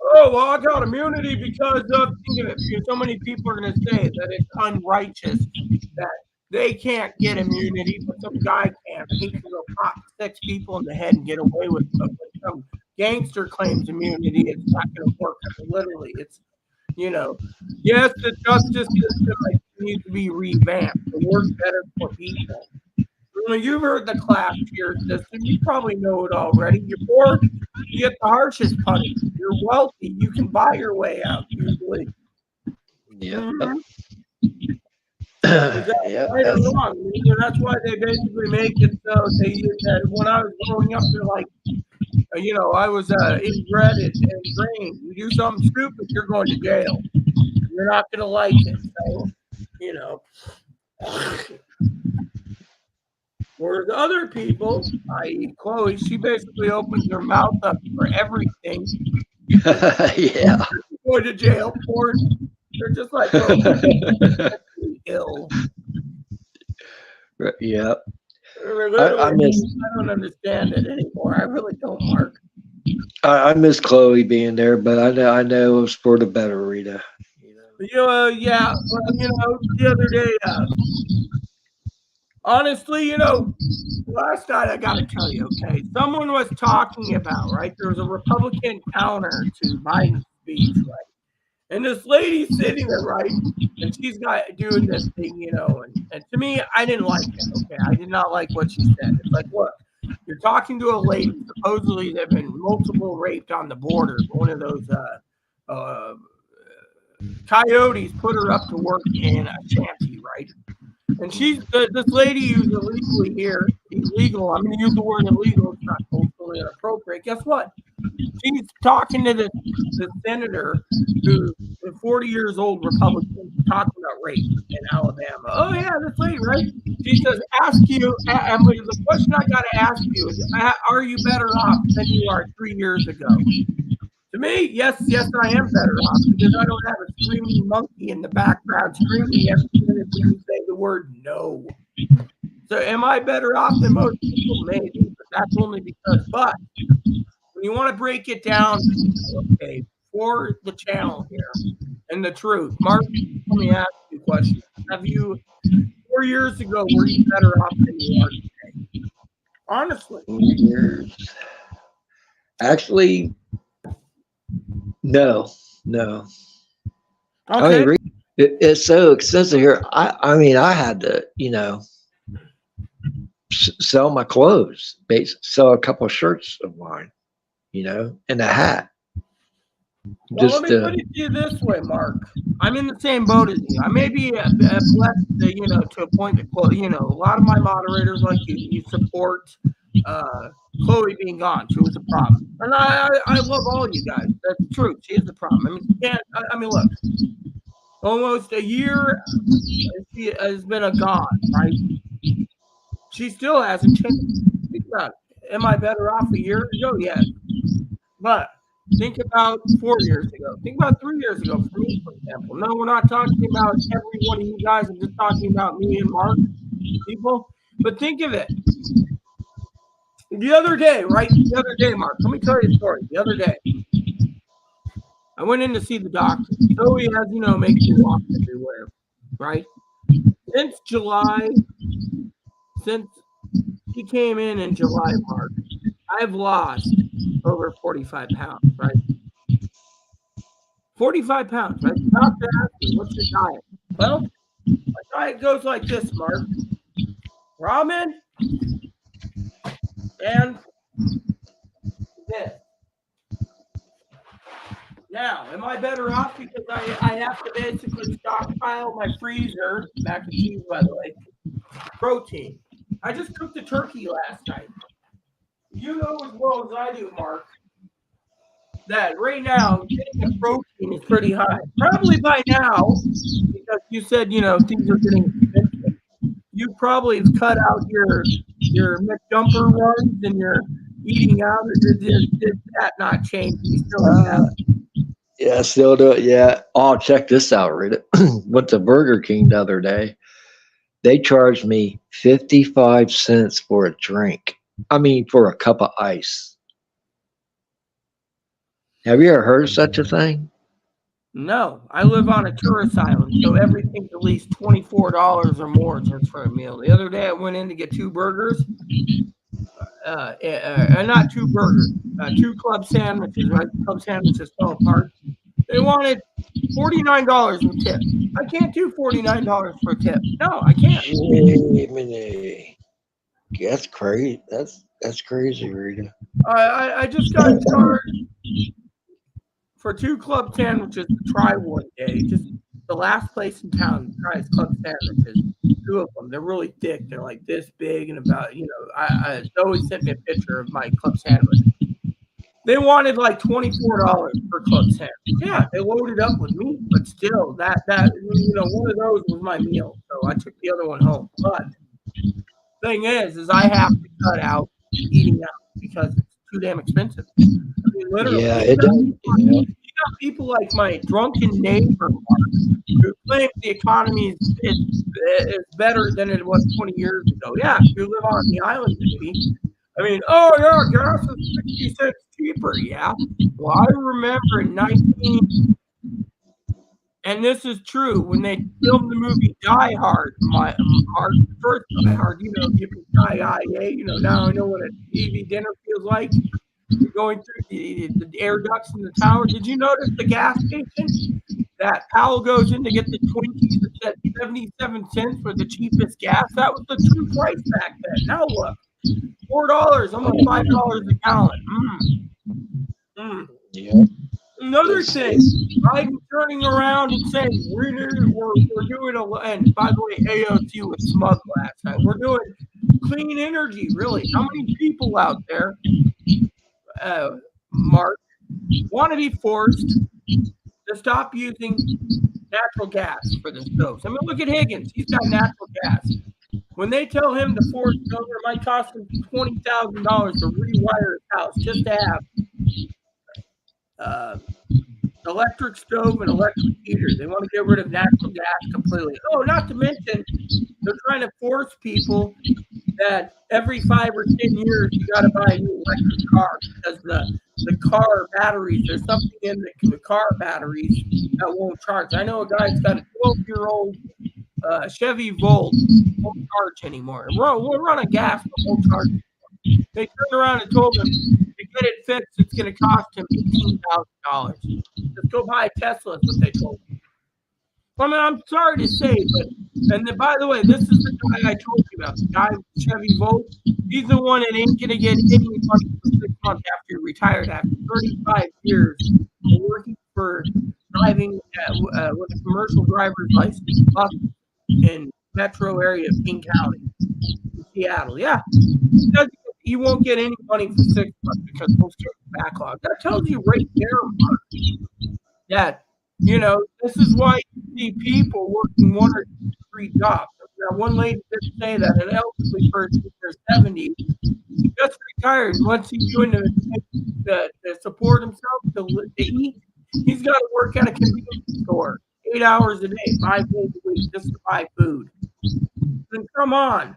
Oh, well, I got immunity because of, think of it, because so many people are going to say that it's unrighteous that they can't get immunity, but some guy can. He can go pop 6 people in the head and get away with it. When some gangster claims immunity, it's not going to work. I mean, literally, it's, yes, the justice system needs to be revamped to work better for people. You've heard the class tier system. You probably know it already. You're poor, you get the harshest punishment. You're wealthy, you can buy your way out usually. Yeah. Mm-hmm. Is that right or wrong? That's why they basically make it so they use that. When I was growing up, they're like, I was inbred and trained. You do something stupid, you're going to jail. You're not going to like it. So, Whereas other people, i.e. Chloe, she basically opens her mouth up for everything. Yeah. Going to jail for it. They're just like, ill. Yeah. I don't understand it anymore. I really don't, Mark. I miss Chloe being there, but I know it was for the better, Rita. Yeah. Well, the other day, honestly, last night I got to tell you, okay, someone was talking about, right? There was a Republican counter to Biden's speech, right? And this lady's sitting there, right? And she's got doing this thing, and to me, I didn't like it. Okay, I did not like what she said. It's like, look, you're talking to a lady supposedly they've been multiple raped on the border. One of those coyotes put her up to work in a shanty, right? And she's this lady who's illegally here. Illegal. I'm going to use the word illegal. It's not culturally inappropriate. Guess what? She's talking to this senator who's a 40 years old Republican talking about rape in Alabama. Oh yeah, this lady, right? She says, the question I got to ask you is, are you better off than you are 3 years ago? To me, yes, I am better off because I don't have a screaming monkey in the background screaming every minute when you say the word no. So am I better off than most people? Maybe, but that's only because. But when you want to break it down, okay, for the channel here and the truth, Mark, let me ask you a question. Have you, 4 years ago, were you better off than you are today? Honestly. 4 years. Actually, no. Okay. I mean, it's so expensive here. I mean, I had to, sell my clothes, sell a couple of shirts of mine, and a hat. Well, let me put it to you this way, Mark. I'm in the same boat as you. I may be blessed, to a point that, a lot of my moderators like you support Chloe being gone. She was a problem. And I love all you guys. That's the truth. She is the problem. I mean, look, almost a year she has been a gone, right? She still hasn't changed. Think about it. Am I better off a year ago? Yes. But think about 4 years ago. Think about 3 years ago for me, for example. No, we're not talking about every one of you guys. I'm just talking about me and Mark, people. But think of it. The other day, right? The other day, Mark, let me tell you a story. The other day, I went in to see the doctor. So he has, makes me walk everywhere, right? Since he came in July, Mark, I've lost over 45 pounds, right? 45 pounds, right? The doctor asked me, what's your diet? Well, my diet goes like this, Mark. Ramen and this. Now, am I better off because I have to basically stockpile my freezer, mac and cheese, by the way, protein. I just cooked a turkey last night. You know as well as I do, Mark, that right now getting the protein is pretty high. Probably by now, because you said, things are getting expensive. You probably have cut out your McJumper runs and your eating out. Or did that not change? You still have Yeah, still do it. Yeah. Oh, check this out, Rita. Went to Burger King the other day. They charged me 55 cents for a drink. I mean, for a cup of ice. Have you ever heard of such a thing? No, I live on a tourist island, so everything's at least $24 or more just for a meal. The other day, I went in to get two burgers, not two burgers, two club sandwiches. Right, club sandwiches fell apart. They wanted $49 with tip. I can't do $49 for a tip. No, I can't. Jiminy. That's crazy. That's crazy, Rita. I just got charged for two club sandwiches to try one day. Just the last place in town tries club sandwiches. Two of them. They're really thick. They're like this big and about. I Zoe sent me a picture of my club sandwich. They wanted like $24 per club sandwich. Yeah, they loaded up with meat, but still, that one of those was my meal, so I took the other one home. But thing is I have to cut out eating out because it's too damn expensive. I mean, literally, Yeah, it does. Yeah. you got people like my drunken neighbor Mark, who claims the economy is better than it was 20 years ago. Yeah, if you live on the island, maybe. I mean, oh yeah, gas is 60 cents cheaper. Yeah. Well, I remember in 19, and this is true, when they filmed the movie Die Hard, Mark, the first Die Hard, yippee-ki-yay, now I know what a TV dinner feels like. You're going through the air ducts in the tower. Did you notice the gas station that Powell goes in to get the Twinkies that said 77 cents for the cheapest gas? That was the true price back then. Now look, $4, almost $5 a gallon. Yeah. Another It's, thing, it's, Biden turning around and saying we're doing and by the way, AOC was smug last night. We're doing clean energy. Really, how many people out there, Mark, want to be forced to stop using natural gas for the stoves? I mean, look at Higgins. He's got natural gas. When they tell him to force it over, it might cost him $20,000 to rewire his house just to have electric stove and electric heater. They want to get rid of natural gas completely. Oh, not to mention, they're trying to force people that every 5 or 10 years you got to buy a new electric car because the car batteries, there's something in the car batteries that won't charge. I know a guy's got a 12-year-old Chevy Volt, won't charge anymore. We'll run a gas, but won't charge anymore. They turned around and told him to get it fixed, it's going to cost him $18,000. Just go buy a Tesla, is what they told him. I mean, I'm sorry to say, but and then, by the way, this is the guy I told you about, the guy with the Chevy Volt. He's the one that ain't going to get any money for 6 months after he retired after 35 years of working for driving with a commercial driver's license in metro area of King County, in Seattle. Yeah, he won't get any money for 6 months because he'll start the backlog. That tells you right there, Mark, that this is why you see people working 1 or 2 or 3 jobs. Now, one lady did say that an elderly person in their 70s just retired. Once he's doing to support himself to eat, he's got to work at a convenience store 8 hours a day, 5 days a week, just to buy food. Then come on.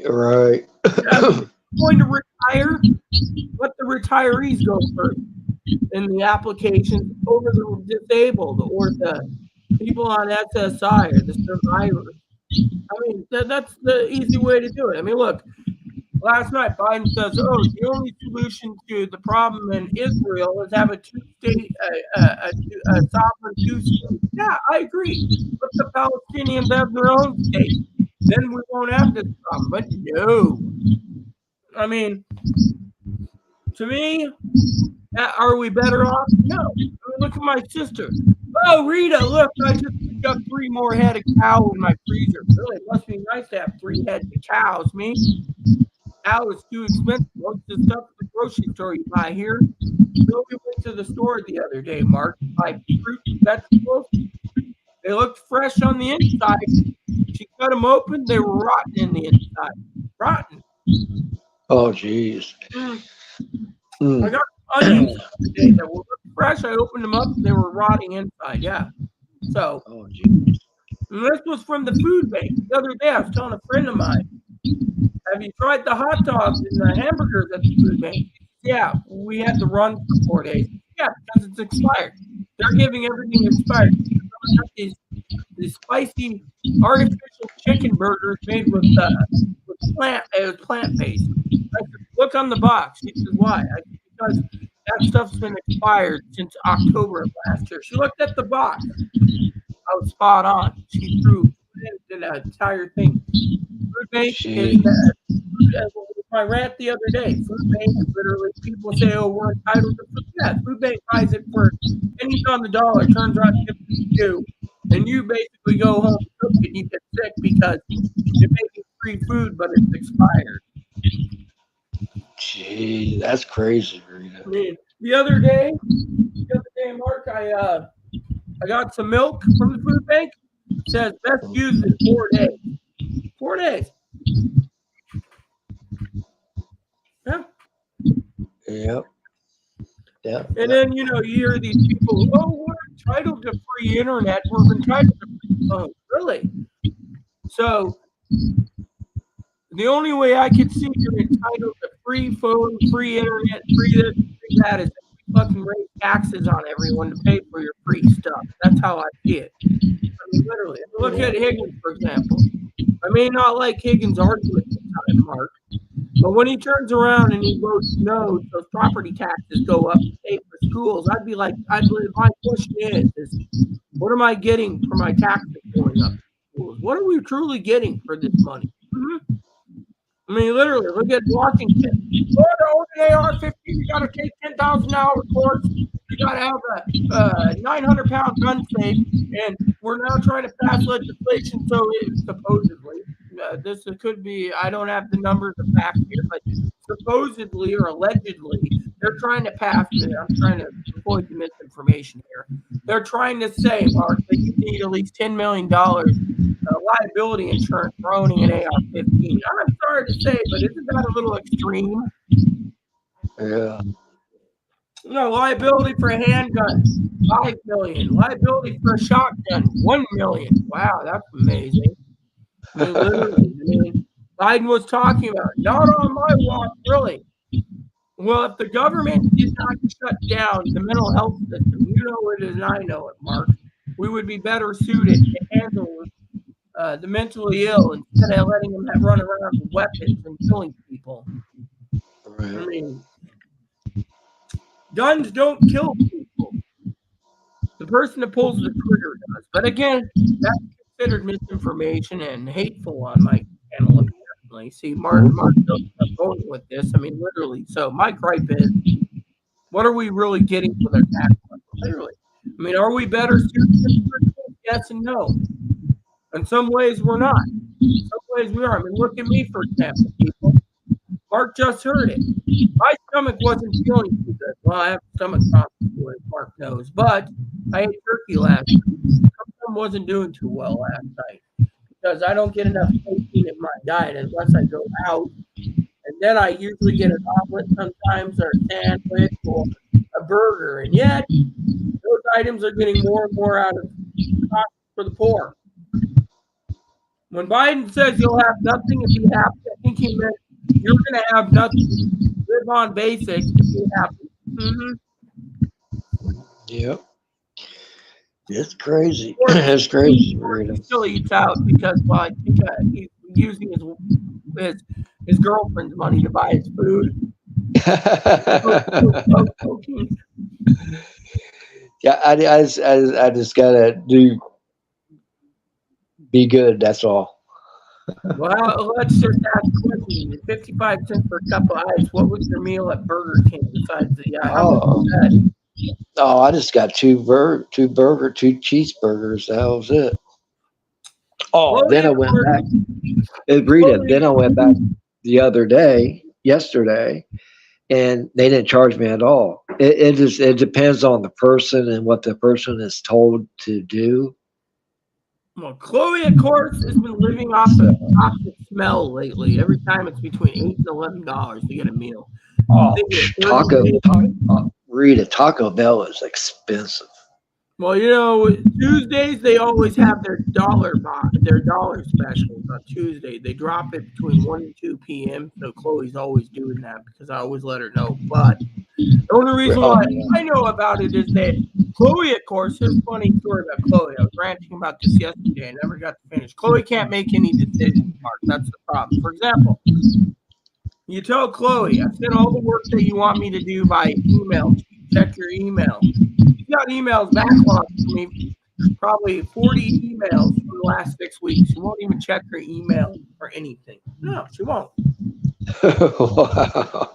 right. Going to retire, let the retirees go first in the applications over the disabled or the people on SSI or the survivors. I mean, that's the easy way to do it. I mean, look, last night Biden says, "Oh, the only solution to the problem in Israel is have a two-state, a sovereign two-state." Yeah, I agree. But the Palestinians have their own state, then we won't have this problem. But no, I mean, to me, are we better off? No. I mean, look at my sister. Oh, Rita, look, I just picked up 3 more head of cow in my freezer. Really, it must be nice to have 3 heads of cows. Me, cow is too expensive. Most of the stuff at the grocery store you buy here. So we went to the store the other day, Mark, to buy fruit and vegetables. They looked fresh on the inside. She cut them open. They were rotten in the inside. Rotten. Oh, geez. I got onions today that will look fresh. I opened them up. They were rotting inside. Yeah. So Oh, geez. this was from the food bank. The other day, I was telling a friend of mine, have you tried the hot dogs and the hamburgers at the food bank? Yeah, we had to run for 4 days. Yeah, because it's expired. They're giving everything expired. These spicy artificial chicken burgers made with plant based. I said, look on the box. She says, why? I said, because that stuff's been expired since October of last year. She looked at the box. I was spot on. She threw in an entire thing. Food bank is my rant the other day. Food bank is literally people say, "Oh, we're entitled to food." Yeah, food bank buys it for pennies on the dollar, turns around and gives it to you, and you basically go home and cook it, and you get sick because you're making free food, but it's expired. Gee, that's crazy, Rita. I mean, the other day, Mark, I got some milk from the food bank. It says best used in 4 days. 4 days. Yeah. Yep. Yeah. And then, you hear these people, oh, we're entitled to free internet. We're entitled to free phones. Really? So the only way I could see you're entitled to free phone, free internet, free this, free that is if we fucking raise taxes on everyone to pay for your free stuff. That's how I see it. I mean, literally. Look at Higgins, for example. I may not like Higgins' argument at the time, Mark. But when he turns around and he votes no, those property taxes go up to pay for schools. My question is what am I getting for my taxes going up? What are we truly getting for this money? Mm-hmm. I mean, literally, look at Washington. Oh, the AR-15, you got to take $10,000 course. You got to have a 900-pound gun safe, and we're now trying to pass legislation. So supposedly, this could be. I don't have the numbers of facts here, but supposedly or allegedly, they're trying to pass it. I'm trying to avoid the misinformation here. They're trying to say, Mark, that you need at least $10 million liability insurance for owning an AR-15. I'm sorry to say, but isn't that a little extreme? Yeah. Liability for a handgun, $5 million. Liability for a shotgun, $1 million. Wow, that's amazing. I mean, literally, Biden was talking about it. Not on my watch, really. Well, if the government did not shut down the mental health system, you know it and I know it, Mark, we would be better suited to handle the mentally ill instead of letting them run around with weapons and killing people. Right. I mean, guns don't kill people. The person that pulls the trigger does. But again, that's considered misinformation and hateful on my channel, apparently. See, Mark doesn't going with this. I mean, literally. So my gripe is, what are we really getting for their tax money? Literally. I mean, are we better suited? Yes and no. In some ways, we're not. In some ways, we are. I mean, look at me, for example, people. Mark just heard it. My stomach wasn't feeling too good. Well, I have stomach problems, as Mark knows. But I ate turkey last night. Something wasn't doing too well last night because I don't get enough protein in my diet unless I go out. And then I usually get an omelet sometimes or a sandwich or a burger. And yet, those items are getting more and more out of stock for the poor. When Biden says you'll have nothing if you have, I think he meant you're going to have nothing. Live on basics to be happy. Mm-hmm. Yep. It's crazy. It's crazy. He still eats out because, well, I think he's using his girlfriend's money to buy his food. Yeah, I just gotta be good. That's all. Well, let's just ask a question. 55 cents for a cup of ice. What was your meal at Burger King besides the how much was that? Oh, I just got two cheeseburgers. That was it. Oh, well, then I went back. Rita, then I went back the other day, yesterday, and they didn't charge me at all. It depends on the person and what the person is told to do. Well, Chloe, of course, has been living off the smell lately. Every time it's between $8 and $11 to get a meal. Oh, Rita, Taco Bell is expensive. Well, Tuesdays they always have their dollar specials on Tuesday. They drop it between 1 and 2 p.m. So Chloe's always doing that because I always let her know. But the only reason Oh why yeah. I know about it is that Chloe, of course, here's a funny story about Chloe. I was ranting about this yesterday. I never got to finish. Chloe can't make any decisions, Mark. That's the problem. For example, you tell Chloe, I sent all the work that you want me to do by email. Check your email. She's got emails backlogged for me, probably 40 emails for the last 6 weeks. She won't even check her email or anything. No, she won't. Wow.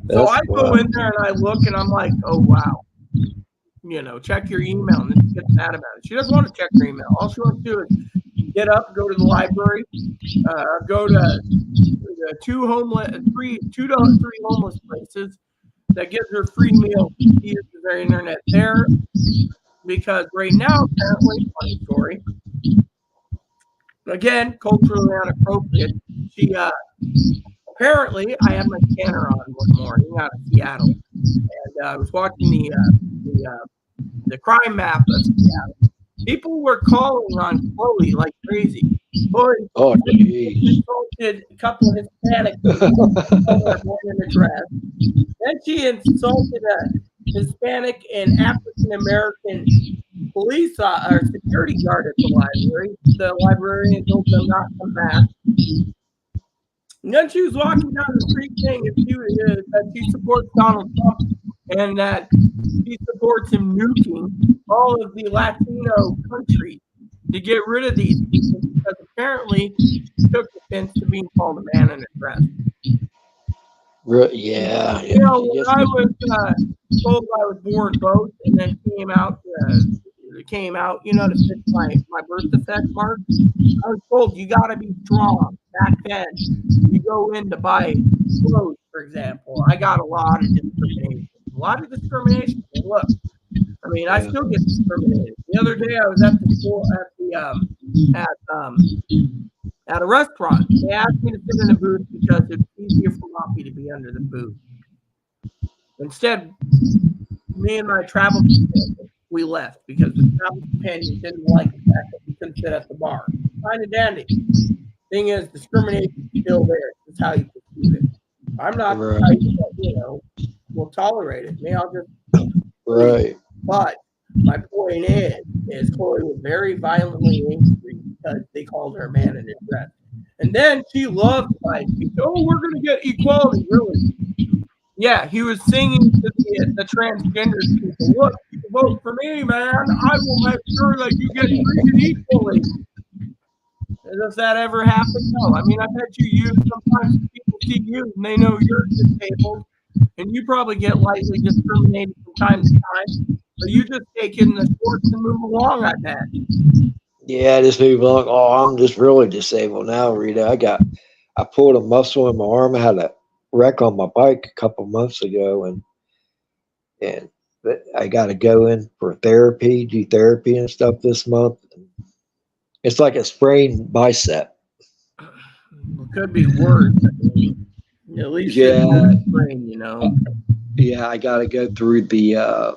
So That's I go wild. in there and I look and I'm like, oh, wow. Check your email. And then she gets mad about it. She doesn't want to check her email. All she wants to do is get up, go to the library, go to the two to three homeless places that gives her free meals. She uses their internet there because right now, apparently, funny story, again, culturally inappropriate. She apparently, I had my scanner on one morning out of Seattle, and I was watching the crime map of Seattle. People were calling on Chloe like crazy. Chloe Oh geez. insulted a couple of Hispanic people, calling their born and address. Then she insulted a Hispanic and African American police or security guard at the library. The librarian told them not to come back. And then she was walking down the street saying that she supports Donald Trump and that she supports him nuking all of the Latino countries to get rid of these people because apparently she took offense to being called a man in a dress. Yeah. When I was told I was born both and then came out to fix my birth defect mark, I was told you got to be strong. Back then, you go in to buy clothes, for example. I got a lot of discrimination. And look, I mean, I still get discriminated. The other day, I was at the school at a restaurant. They asked me to sit in a booth because it's easier for Moppy to be under the booth. Instead, me and my travel companion, we left because the travel companion didn't like the fact that we couldn't sit at the bar. Kind of dandy. Thing is, discrimination is still there. It's how you perceive it. I'm not the type that, will tolerate it. I'll just Right. But my point is Chloe was very violently angry because they called her a man in a dress. And then she loved she said, oh, we're going to get equality, really. Yeah, he was singing to the transgender people. Look, you vote for me, man. I will make sure that you get treated equally. Does that ever happen? No. I mean, I bet sometimes people see you and they know you're disabled, and you probably get lightly discriminated from time to time. But you just take it in the shorts and move along, I bet. Yeah, just move along. Oh, I'm just really disabled now, Rita. I pulled a muscle in my arm. I had a wreck on my bike a couple months ago, and I got to go in for therapy, do therapy and stuff this month. It's like a sprained bicep. It could be worse. At least Yeah, it's sprain, yeah. I got to go through the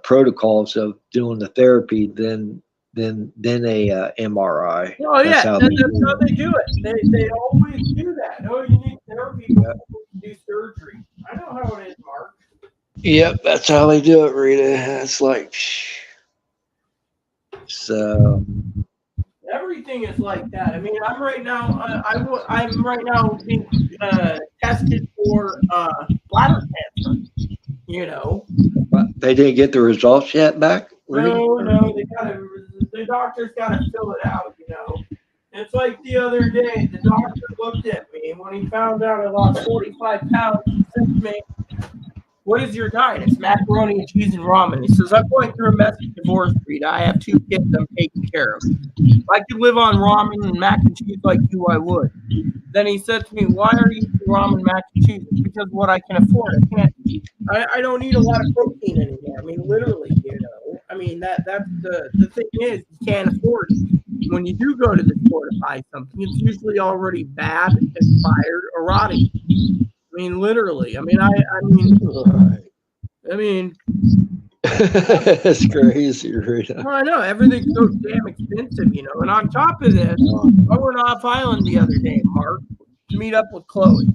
protocols of doing the therapy, then a MRI. Oh That's yeah, how that's how they do it. They always do that. Oh, you need therapy before you do surgery. I know how it is, Mark. Yep, that's how they do it, Rita. It's like so. Everything is like that. I mean, I'm right now. I'm right now being tested for bladder cancer. But they didn't get the results yet back, Rita? No, the doctor's gotta fill it out. It's like the other day, the doctor looked at me and when he found out I lost 45 pounds. He said to me, what is your diet? It's macaroni and cheese and ramen. He says, I'm going through a messy divorce, Rita. I have 2 kids I'm taking care of. If I could live on ramen and mac and cheese like you, I would. Then he said to me, why are you eating ramen and mac and cheese? It's because what I can afford. I don't need a lot of protein anymore. I mean, literally, I mean, that's the thing is, you can't afford it. When you do go to the store to buy something, it's usually already bad, expired, or rotting. I mean, literally. I mean, That's crazy, Rita. well, I know everything's so damn expensive, you know. And on top of this, I went off island the other day, Mark, to meet up with Chloe.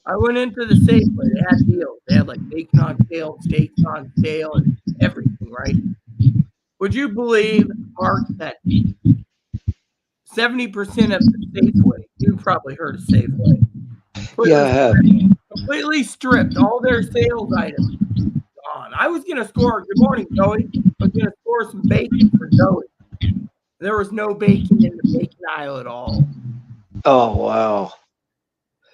I went into the Safeway. They had deals. They had like bacon on sale, steaks on sale, and everything, right? Would you believe, Mark, that 70% of the Safeway, you've probably heard of Safeway, Yeah, I have. completely stripped all their sales items gone. I was going to score, good morning, Zoe. I was going to score some bacon for Zoe. There was no bacon in the bacon aisle at all. Oh, wow.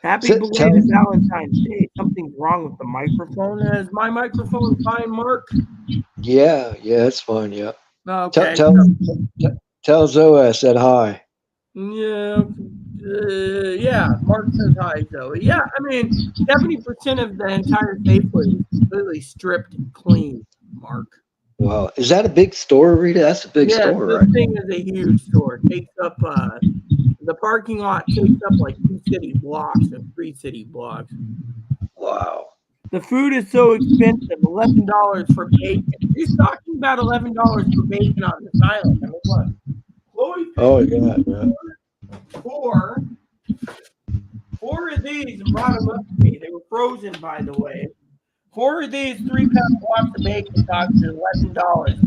Happy belated Valentine's Day. Something's wrong with the microphone. Is my microphone fine, Mark? Yeah, it's fine. Yeah. Okay. Tell Zoe I said hi. Yeah. Mark says hi, Zoe. Yeah, I mean, 70% of the entire Safeway is completely stripped and clean, Mark. Wow. Is that a big store, Rita? That's a big store, this right? thing is a huge store. It takes up the parking lot takes up like 2 city blocks and 3 city blocks. Wow. The food is so expensive, $11 for bacon. He's talking about $11 for bacon on this island. I mean, what? Chloe four of these and brought them up to me. They were frozen, by the way. 4 of these 3-pound blocks of bacon cost $11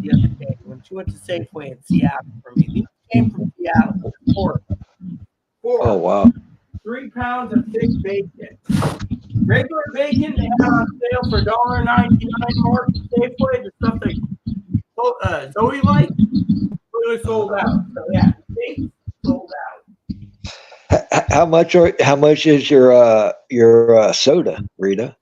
the other day when she went to Safeway in Seattle for me. These came from Seattle. 4. Oh, wow. 3 pounds of thick bacon. Regular bacon they had on sale for $1.99 more from Safeway. The stuff that Zoe liked really sold out. So yeah, bacon sold out. How much is your soda, Rita?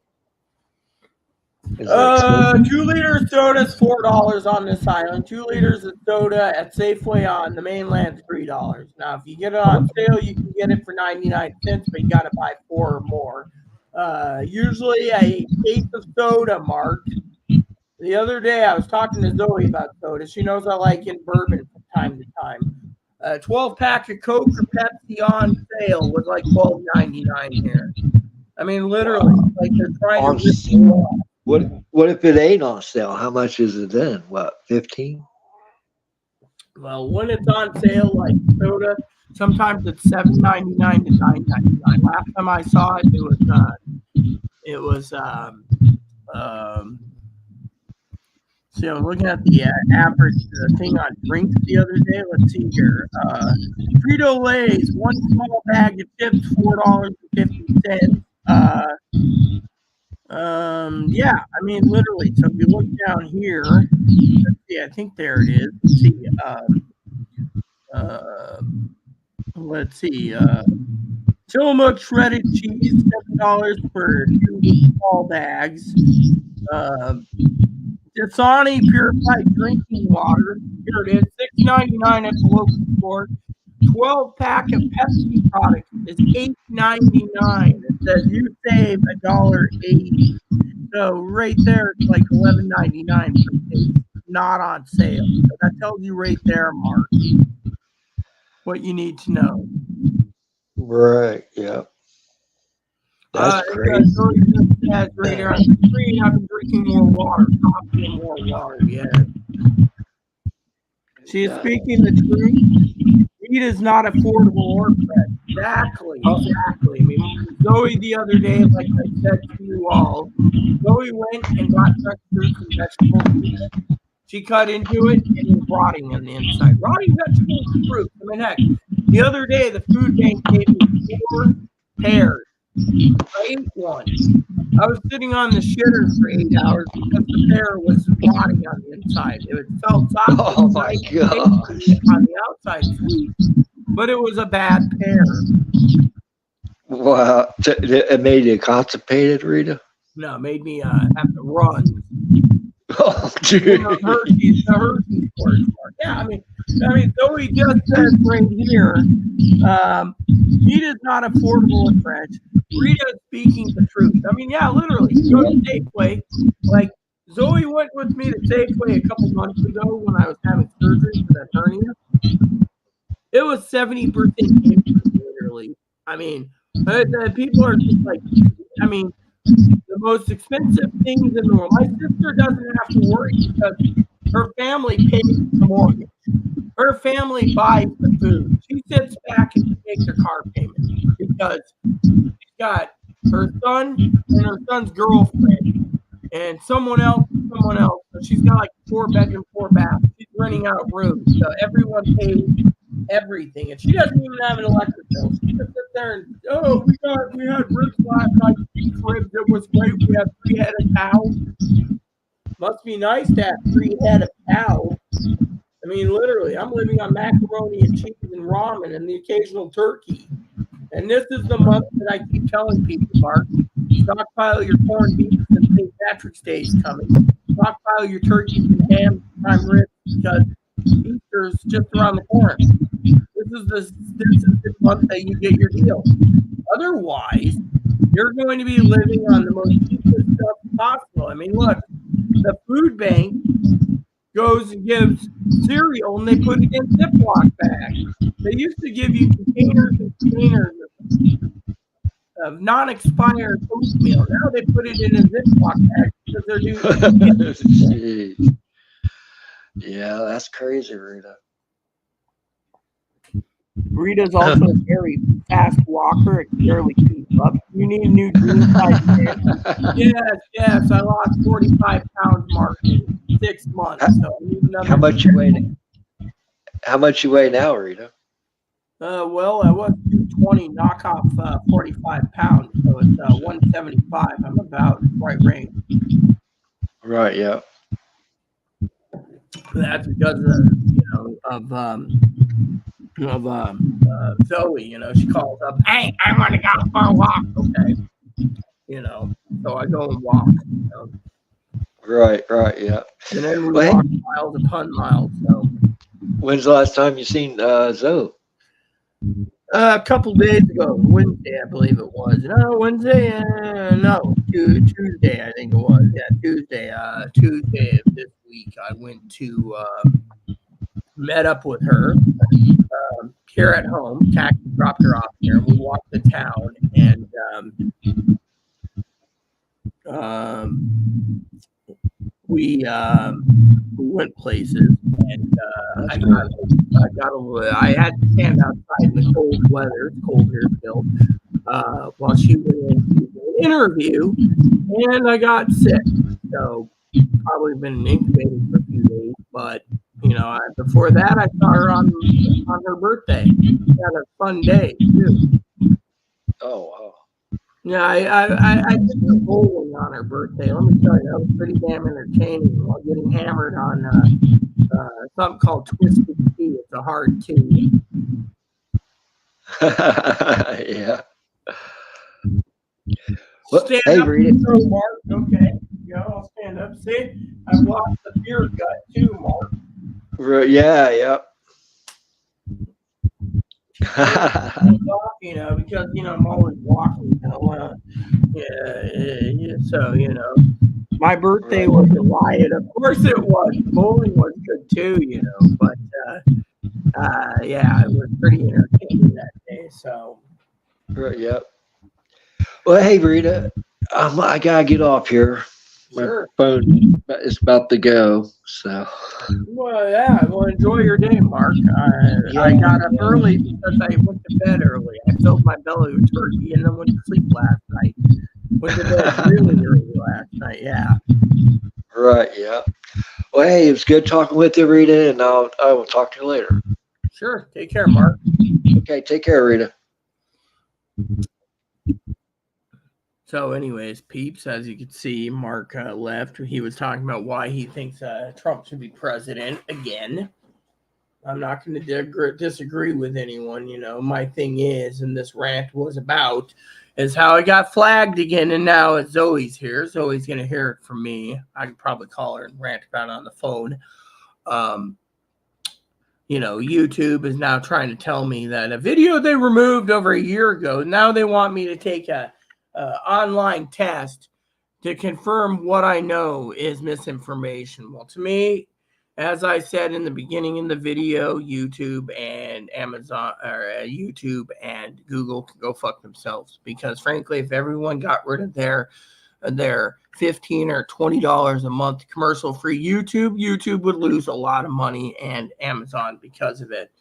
2-liter soda is $4 on this island. 2 liters of soda at Safeway on the mainland is $3. Now, if you get it on sale, you can get it for 99 cents, but you got to buy 4 or more. Usually a case of soda, Mark. The other day, I was talking to Zoe about soda. She knows I like in bourbon from time to time. A 12-pack of Coke or Pepsi on sale was like $12.99 here. I mean, literally, like they're trying to rip you off. What if it ain't on sale? How much is it then? What, 15? Well, when it's on sale, like soda, sometimes it's $7.99 to $9.99. Last time I saw it, see, I was looking at the average thing on drinks the other day. Let's see here. Frito-Lay's, 1 small bag of chips, $4.50. Yeah, I mean, literally. So if you look down here, let's see, I think there it is. Let's see. Tillamook shredded cheese, $7 for 2 small bags. Dasani purified drinking water. Here it is, $6.99 at the local store. 12-pack of Pepsi products is $8.99. It says you save $1.80. So right there, it's like $11.99 per case, not on sale. So that tells you right there, Mark, what you need to know. Right. Yeah. That's crazy. Zoe just says right here on the screen, I've been drinking more water, coffee and more water. Yeah. She is speaking the truth. Meat is not affordable or fresh. Exactly. I mean, Zoe the other day, like I said to you all, Zoe went and got fresh fruits and vegetables. She cut into it and it was rotting on the inside. Rotting vegetables and fruit. I mean, heck, the other day the food bank gave me 4 pears. I ate one. I was sitting on the shitter for 8 hours because the pear was rotting on the inside. It felt soft. Oh my gosh. On the outside, sweet, but it was a bad pear. Wow. It made you constipated, Rita? No, it made me have to run. Oh, dude. The Hershey's course. Yeah, I mean, Zoe just says right here, meat is not affordable and fresh. Rita is speaking the truth. I mean, yeah, literally. You go to Safeway. Like, Zoe went with me to Safeway a couple months ago when I was having surgery for that hernia. It was 70% literally. I mean, But people are just like, I mean, the most expensive things in the world. My sister doesn't have to worry because her family pays the mortgage. Her family buys the food. She sits back and she makes her car payment because she's got her son and her son's girlfriend and someone else and someone else. So she's got like 4 bedroom, 4 bath. She's renting out rooms. So everyone pays everything. And she doesn't even have an electric bill. She just sits there and, oh, we had ribs last night, beef ribs. It was great. We had 3 head of cow. Must be nice to have 3 head of cow. I mean, literally, I'm living on macaroni and cheese and ramen and the occasional turkey. And this is the month that I keep telling people, Mark, stockpile your corned beef and St. Patrick's Day is coming. Stockpile your turkeys and ham, prime ribs, because Easter's just around the corner. This is the month that you get your deal. Otherwise, you're going to be living on the most cheapest stuff possible. I mean, look, the food bank goes and gives cereal and they put it in Ziploc bags. They used to give you containers and containers of non-expired oatmeal. Now they put it in a Ziploc bag because they're doing. Jeez. Yeah, that's crazy, Rita. Rita's also a very fast walker. It can barely keep up. You need a new jean size pants. Yes. I lost 45 pounds, Mark, in 6 months. So I need another. How much you weigh? How much you weigh now, Rita? Well, I was 220, knock off 45 pounds, so it's 175. I'm about right range. Right. Yeah. That's because of Zoe. She calls up, hey, I want to go for a walk. Okay, so I go and walk. Right. Yeah. And then we walk miles upon miles. So when's the last time you seen Zoe? a couple days ago, Wednesday, I believe it was. No, Wednesday, no, Tuesday, I think it was. Yeah, Tuesday. Tuesday of this week, I went to met up with her here at home. Taxi dropped her off here. We walked the town, and we went places, and I had to stand outside in the cold weather. It's cold here still. While she went into an interview, and I got sick. So probably been incubated for a few days, but before that, I saw her on her birthday. We had a fun day too. Oh wow. Yeah, I did the bowling on her birthday. Let me tell you, that was pretty damn entertaining while getting hammered on something called Twisted Tea. It's a hard tea. Yeah. Well, Stand hey, up, Rita. Mark. Okay, I'll stand up. See, I've lost the beer gut too, Mark. Yeah. Because I'm always walking. So my birthday was a riot. Of course it was. Bowling was good too, but yeah, it was pretty entertaining that day. So Right. Yep. Well, hey, Rita, I gotta get off here. sure. My phone is about to go. So. Well, yeah. Well, enjoy your day, Mark. I got up early because I went to bed early. I filled my belly with turkey and then went to sleep last night. Went to bed really early last night. Yeah. Right. Yeah. Well, hey, it was good talking with you, Rita, and I will talk to you later. Sure. Take care, Mark. Okay. Take care, Rita. So, anyways, peeps, as you can see, Mark left. He was talking about why he thinks Trump should be president again. I'm not going to disagree with anyone. My thing is, and this rant was about, is how I got flagged again. And now Zoe's here. Zoe's going to hear it from me. I could probably call her and rant about it on the phone. YouTube is now trying to tell me that a video they removed over a year ago, now they want me to take a online test to confirm what I know is misinformation. Well, to me, as I said in the beginning in the video, YouTube and Amazon or YouTube and Google can go fuck themselves, because frankly, if everyone got rid of their $15 or $20 a month commercial free YouTube would lose a lot of money, and Amazon because of it.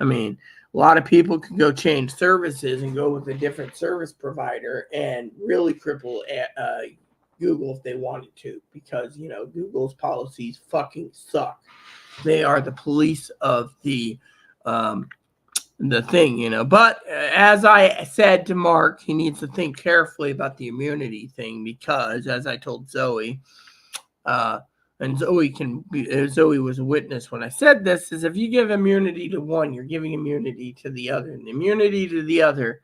I mean, a lot of people can go change services and go with a different service provider and really cripple Google if they wanted to, because Google's policies fucking suck. They are the police of the thing. But as I said to Mark, he needs to think carefully about the immunity thing, because as I told Zoe, and Zoe was a witness when I said this, is if you give immunity to one, you're giving immunity to the other. And immunity to the other,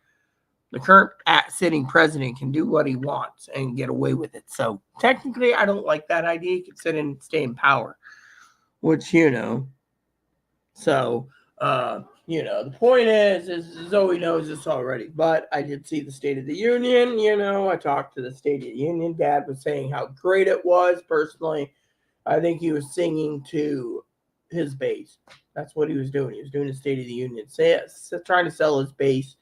the current sitting president can do what he wants and get away with it. So technically, I don't like that idea. He can sit and stay in power, which, so, the point is Zoe knows this already, but I did see the State of the Union. I talked to the State of the Union. Dad was saying how great it was. Personally, I think he was singing to his base. That's what he was doing. He was doing the State of the Union, trying to sell his base.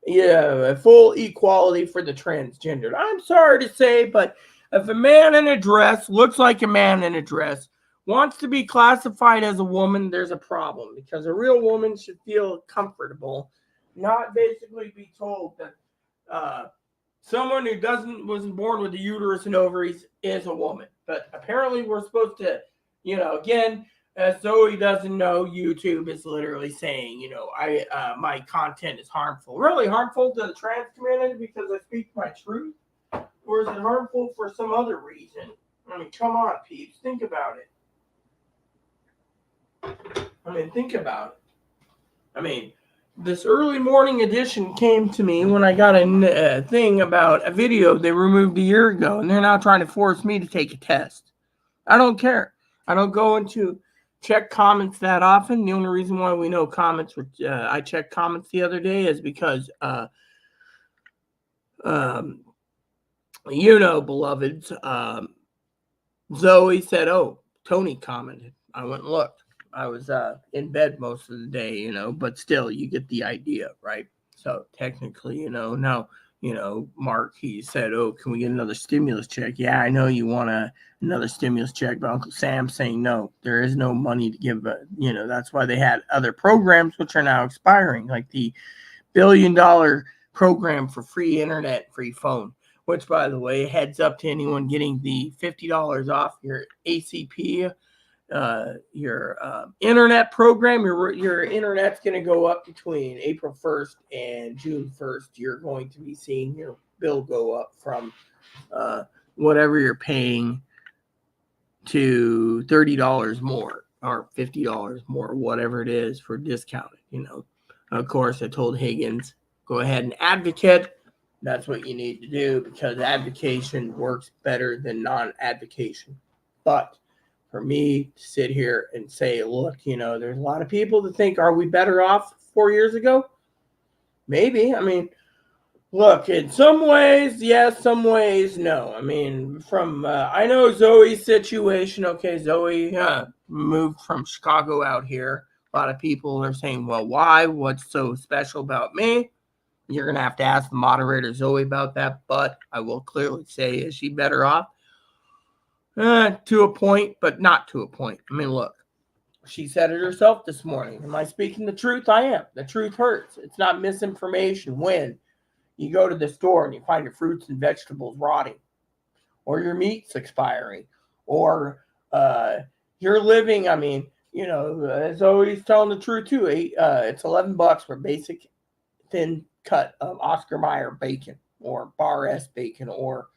Yeah, full equality for the transgendered. I'm sorry to say, but if a man in a dress looks like a man in a dress, wants to be classified as a woman, there's a problem, because a real woman should feel comfortable, not basically be told that someone who wasn't born with a uterus and ovaries is a woman. But apparently we're supposed to, again, as Zoe doesn't know, YouTube is literally saying, my content is harmful. Really harmful to the trans community because I speak my truth? Or is it harmful for some other reason? I mean, come on, peeps. Think about it. Think about it. This early morning edition came to me when I got a thing about a video they removed a year ago, and they're now trying to force me to take a test. I don't care. I don't go into check comments that often. The only reason why we know comments, I checked comments the other day, is because, beloveds, Zoe said, "Oh, Tony commented." I went and looked. I was in bed most of the day, but still, you get the idea, right? So technically, now, Mark, he said, "Oh, can we get another stimulus check?" Yeah, I know you want another stimulus check, but Uncle Sam's saying no, there is no money to give. That's why they had other programs which are now expiring, like the $1 billion program for free internet, free phone. Which, by the way, heads up to anyone getting the $50 off your ACP. Your internet program, your internet's going to go up between April 1st and June 1st. You're going to be seeing your bill go up from whatever you're paying to $30 more or $50 more, whatever it is, for discounted. Of course, I told Higgins, go ahead and advocate. That's what you need to do, because advocation works better than non-advocation. But for me to sit here and say, look, there's a lot of people that think, are we better off 4 years ago? Maybe. Look, in some ways, yes, some ways, no. From, I know Zoe's situation. Okay, Zoe moved from Chicago out here. A lot of people are saying, well, why? What's so special about me? You're going to have to ask the moderator, Zoe, about that. But I will clearly say, is she better off? To a point, but not to a point. Look, she said it herself this morning. Am I speaking the truth? I am. The truth hurts. It's not misinformation when you go to the store and you find your fruits and vegetables rotting, or your meat's expiring, or you're living, as always telling the truth too. It's $11 for basic thin cut of Oscar Mayer bacon, or Bar S bacon, or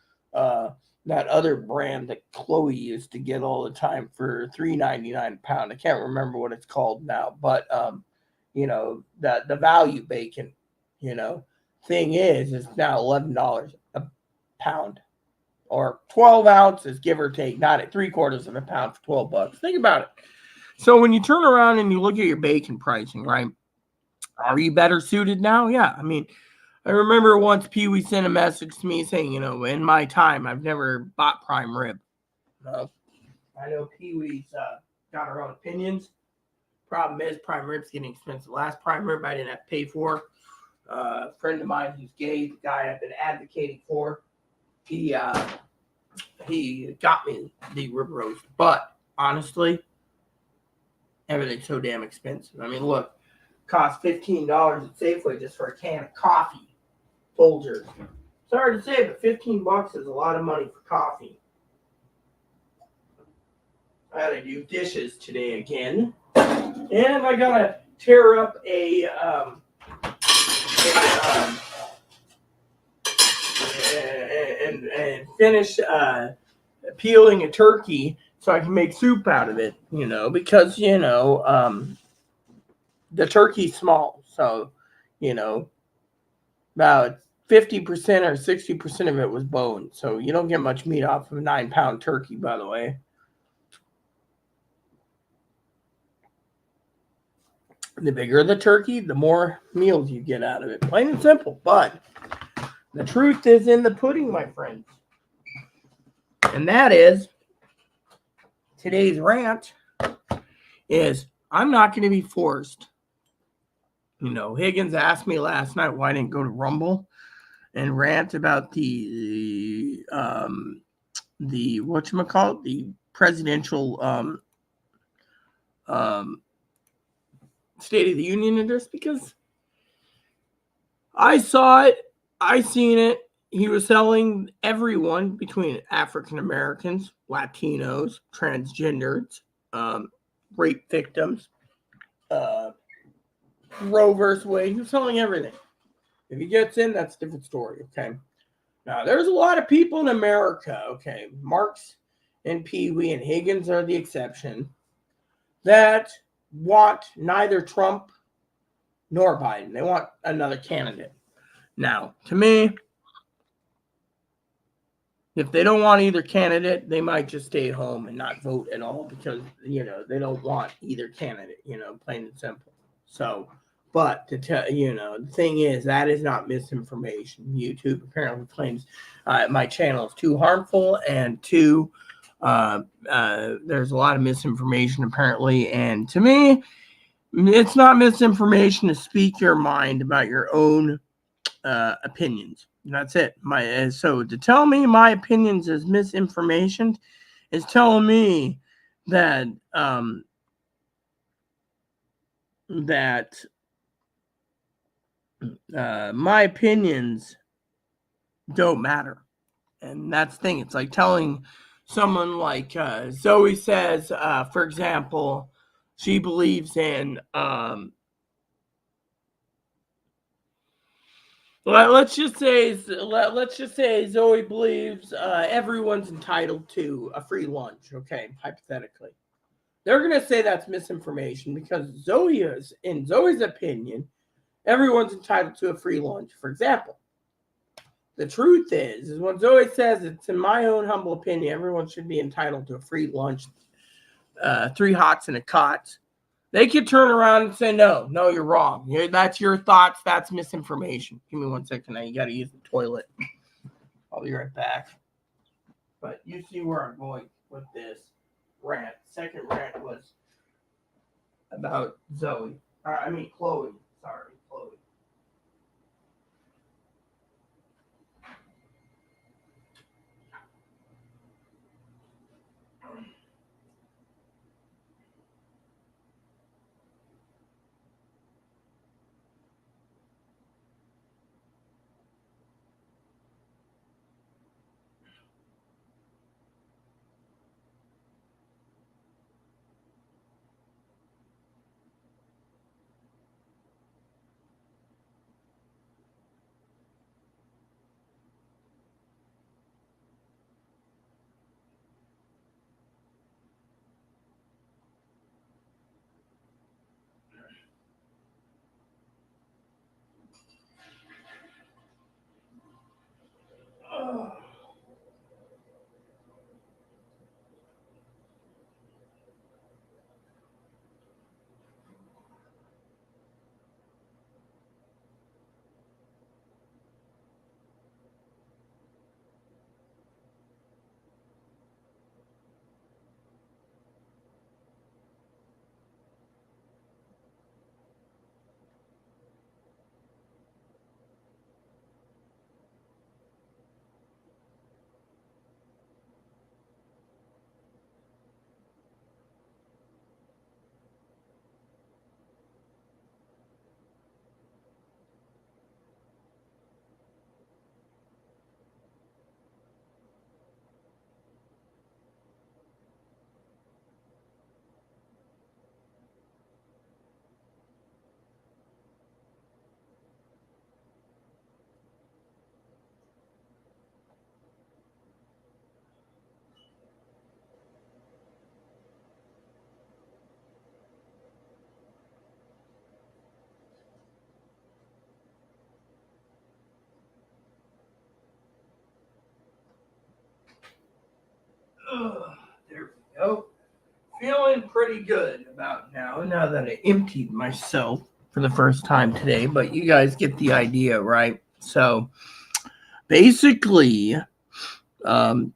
that other brand that Chloe used to get all the time for $3.99 a pound. I can't remember what it's called now, but that the value bacon, thing is now $11 a pound, or 12 ounces, give or take, not at 3/4 of a pound for $12. Think about it. So when you turn around and you look at your bacon pricing, right? Are you better suited now? Yeah. I remember once Pee Wee sent a message to me saying, in my time, I've never bought prime rib. I know Pee Wee's got our own opinions. Problem is, prime rib's getting expensive. Last prime rib I didn't have to pay for. A friend of mine who's gay, the guy I've been advocating for, he got me the rib roast. But honestly, everything's so damn expensive. I mean, look, cost $15 at Safeway just for a can of coffee, Folgers. Sorry to say, but $15 is a lot of money for coffee. I had to do dishes today again, and I gotta tear up and finish peeling a turkey so I can make soup out of it. Because the turkey's small, so about 50% or 60% of it was bone, so you don't get much meat off of a 9-pound turkey, by the way. The bigger the turkey, the more meals you get out of it. Plain and simple. But the truth is in the pudding, my friends. And that is, today's rant is, I'm not going to be forced. Higgins asked me last night why I didn't go to Rumble and rant about the whatchamacallit, the presidential State of the Union address, because I saw it, I seen it. He was telling everyone between African Americans, Latinos, transgenders, rape victims, Roe versus Wade. He was telling everything. If he gets in, that's a different story. Okay. Now there's a lot of people in America. Okay, Marks and Pee Wee and Higgins are the exception, that want neither Trump nor Biden. They want another candidate. Now, to me, if they don't want either candidate, they might just stay home and not vote at all because, they don't want either candidate, plain and simple. So, but to tell, the thing is, that is not misinformation. YouTube apparently claims my channel is too harmful and too, there's a lot of misinformation apparently. And to me, it's not misinformation to speak your mind about your own opinions. That's it. So to tell me my opinions is misinformation is telling me that my opinions don't matter, and that's the thing. It's like telling someone like Zoe says, for example, she believes in let's just say Zoe believes everyone's entitled to a free lunch. Okay, hypothetically, they're gonna say that's misinformation because in Zoe's opinion, everyone's entitled to a free lunch. For example, the truth is when Zoe says, it's in my own humble opinion, everyone should be entitled to a free lunch, 3 hots and a cot. They could turn around and say, no, you're wrong. That's your thoughts. That's misinformation. Give me 1 second. Now you got to use the toilet. I'll be right back. But you see where I'm going with this rant. Second rant was about Chloe. Sorry, Chloe. There we go. Feeling pretty good about now that I emptied myself for the first time today, but you guys get the idea, right? So basically, um,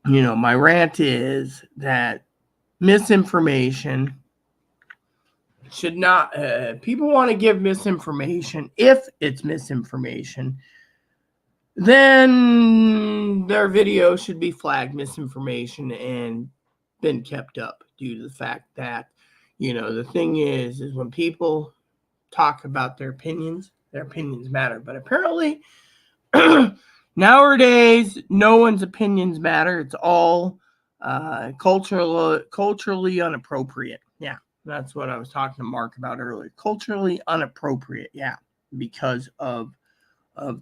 my rant is that misinformation should not, people want to give misinformation. If it's misinformation, then their video should be flagged misinformation and been kept up due to the fact that, the thing is when people talk about their opinions matter. But apparently, nowadays, no one's opinions matter. It's all culturally inappropriate. Yeah, that's what I was talking to Mark about earlier. Culturally inappropriate. Yeah, because of uh,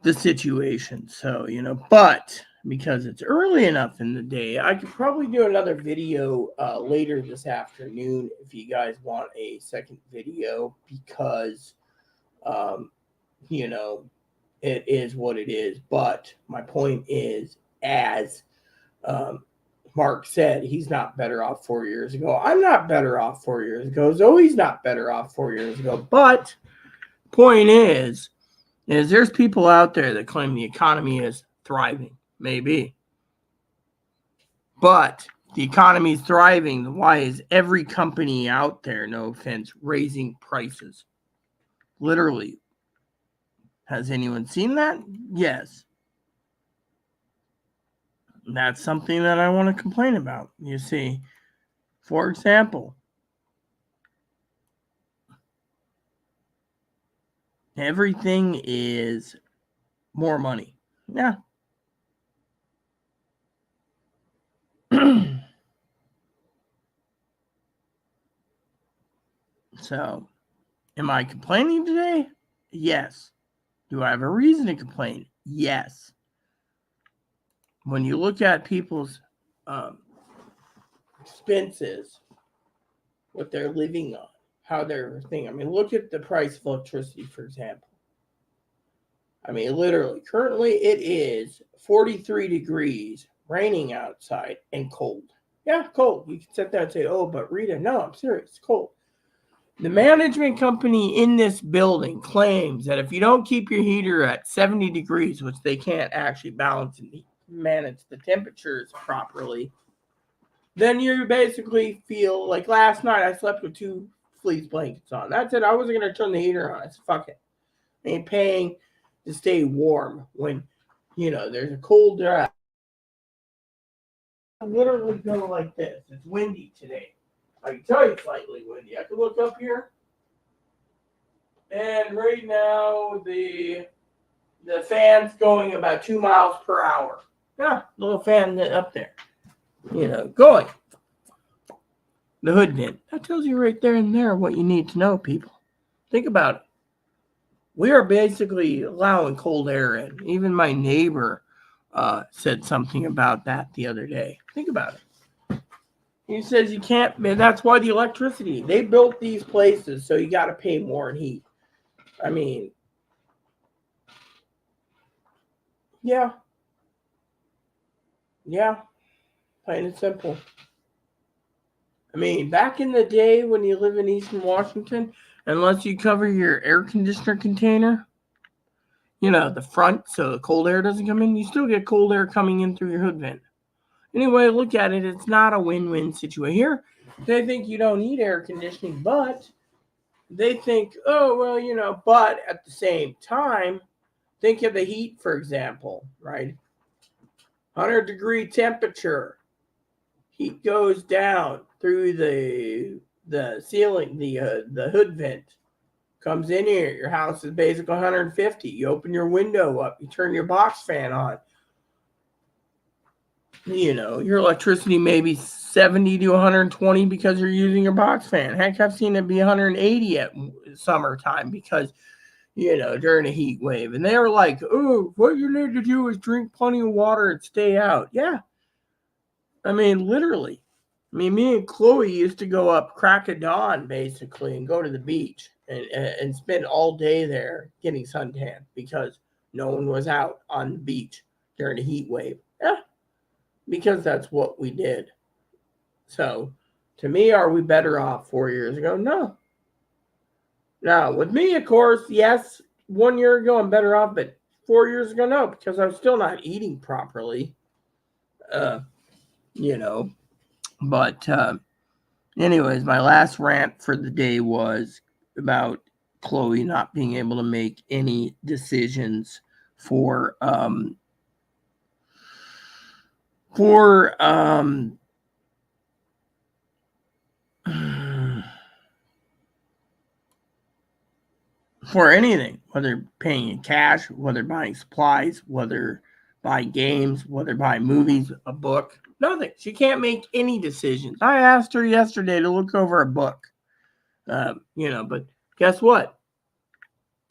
the situation. So, but because it's early enough in the day, I could probably do another video later this afternoon if you guys want a second video, because, it is what it is. But my point is, as Mark said, he's not better off 4 years ago. I'm not better off 4 years ago. Zoe's not better off 4 years ago. But point is there's people out there that claim the economy is thriving. Maybe. But the economy is thriving. Why is every company out there, no offense, raising prices? Literally. Has anyone seen that? Yes. That's something that I want to complain about. You see, for example, everything is more money. Yeah. So, am I complaining today? Yes. Do I have a reason to complain? Yes. When you look at people's expenses, what they're living on, how they're thinking. I mean, look at the price of electricity, for example. I mean, literally, currently it is 43 degrees, raining outside, and cold. Yeah, cold. You can sit there and say, oh, but Rita, no, I'm serious, it's cold. The management company in this building claims that if you don't keep your heater at 70 degrees, which they can't actually balance and manage the temperatures properly, then you basically feel like last night I slept with 2 fleece blankets on. That's it. I wasn't going to turn the heater on. I said, fuck it. I ain't paying to stay warm when, there's a cold draft. I literally go like this. It's windy today. I can tell you it's slightly windy. I can look up here. And right now, the fan's going about 2 miles per hour. Yeah, little fan up there. Going. The hood vent. That tells you right there and there what you need to know, people. Think about it. We are basically allowing cold air in. Even my neighbor said something about that the other day. Think about it. He says you can't. That's why the electricity. They built these places, so you got to pay more in heat. I mean, yeah. Plain and simple. I mean, back in the day when you live in Eastern Washington, unless you cover your air conditioner container, the front, so the cold air doesn't come in, you still get cold air coming in through your hood vent. Anyway, look at it. It's not a win-win situation. Here, they think you don't need air conditioning, but they think, oh, well, but at the same time, think of the heat, for example, right? 100-degree temperature. Heat goes down through the ceiling, the hood vent. Comes in here. Your house is basically 150. You open your window up. You turn your box fan on. Your electricity may be 70 to 120 because you're using your box fan. Heck, I've seen it be 180 at summertime because, during a heat wave. And they were like, oh, what you need to do is drink plenty of water and stay out. Yeah. I mean, literally. I mean, me and Chloe used to go up crack of dawn, basically, and go to the beach and spend all day there getting suntan because no one was out on the beach during the heat wave. Yeah, because that's what we did. So, to me, are we better off 4 years ago? No. Now, with me, of course, yes, 1 year ago I'm better off, but 4 years ago, no, because I was still not eating properly. Uh, you know, but anyways, my last rant for the day was about Chloe not being able to make any decisions for for for anything, whether paying in cash, whether buying supplies, whether buying games, whether buying movies, a book, nothing. She can't make any decisions. I asked her yesterday to look over a book, but guess what?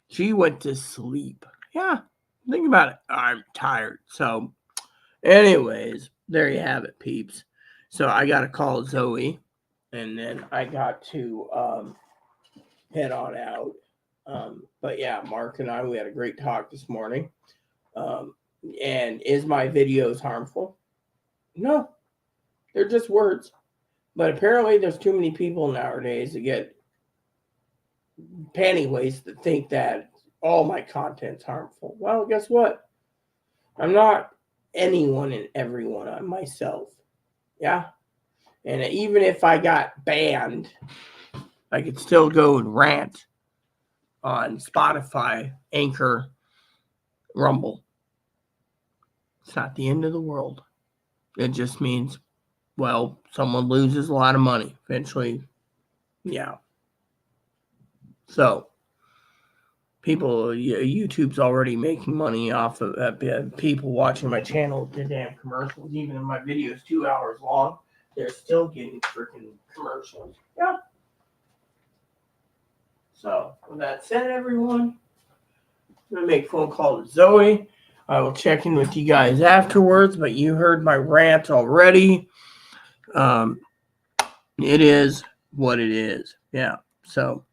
She went to sleep. Yeah, think about it. I'm tired. So, anyways, there you have it, peeps. So I got to call Zoe, and then I got to head on out. But yeah, Mark and I, we had a great talk this morning. And is my videos harmful? No, they're just words. But apparently, there's too many people nowadays that get pantywaist that think that all my content's harmful. Well, guess what? I'm not anyone and everyone. I'm myself. Yeah. And even if I got banned, I could still go and rant on Spotify, Anchor, Rumble. It's not the end of the world. It just means, well, someone loses a lot of money eventually. Yeah. So, YouTube's already making money off of people watching my channel, the damn commercials. Even if my video is 2 hours long, they're still getting freaking commercials. Yeah. So, with that said, everyone, I'm going to make a phone call to Zoe. I will check in with you guys afterwards, but you heard my rant already. It is what it is. Yeah. So,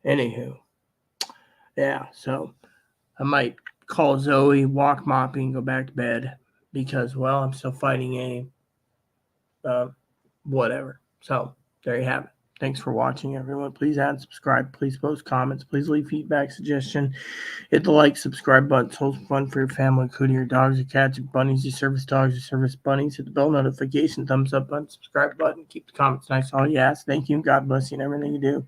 anywho, yeah. So, I might call Zoe, walk mopping, go back to bed because, well, I'm still fighting a whatever. So, there you have it. Thanks for watching, everyone. Please add and subscribe. Please post comments. Please leave feedback, suggestion. Hit the like, subscribe button. Hold fun for your family, including your dogs, your cats, your bunnies, your service dogs, your service bunnies. Hit the bell notification, thumbs up button, subscribe button. Keep the comments nice. All you ask. Thank you. God bless you in everything you do.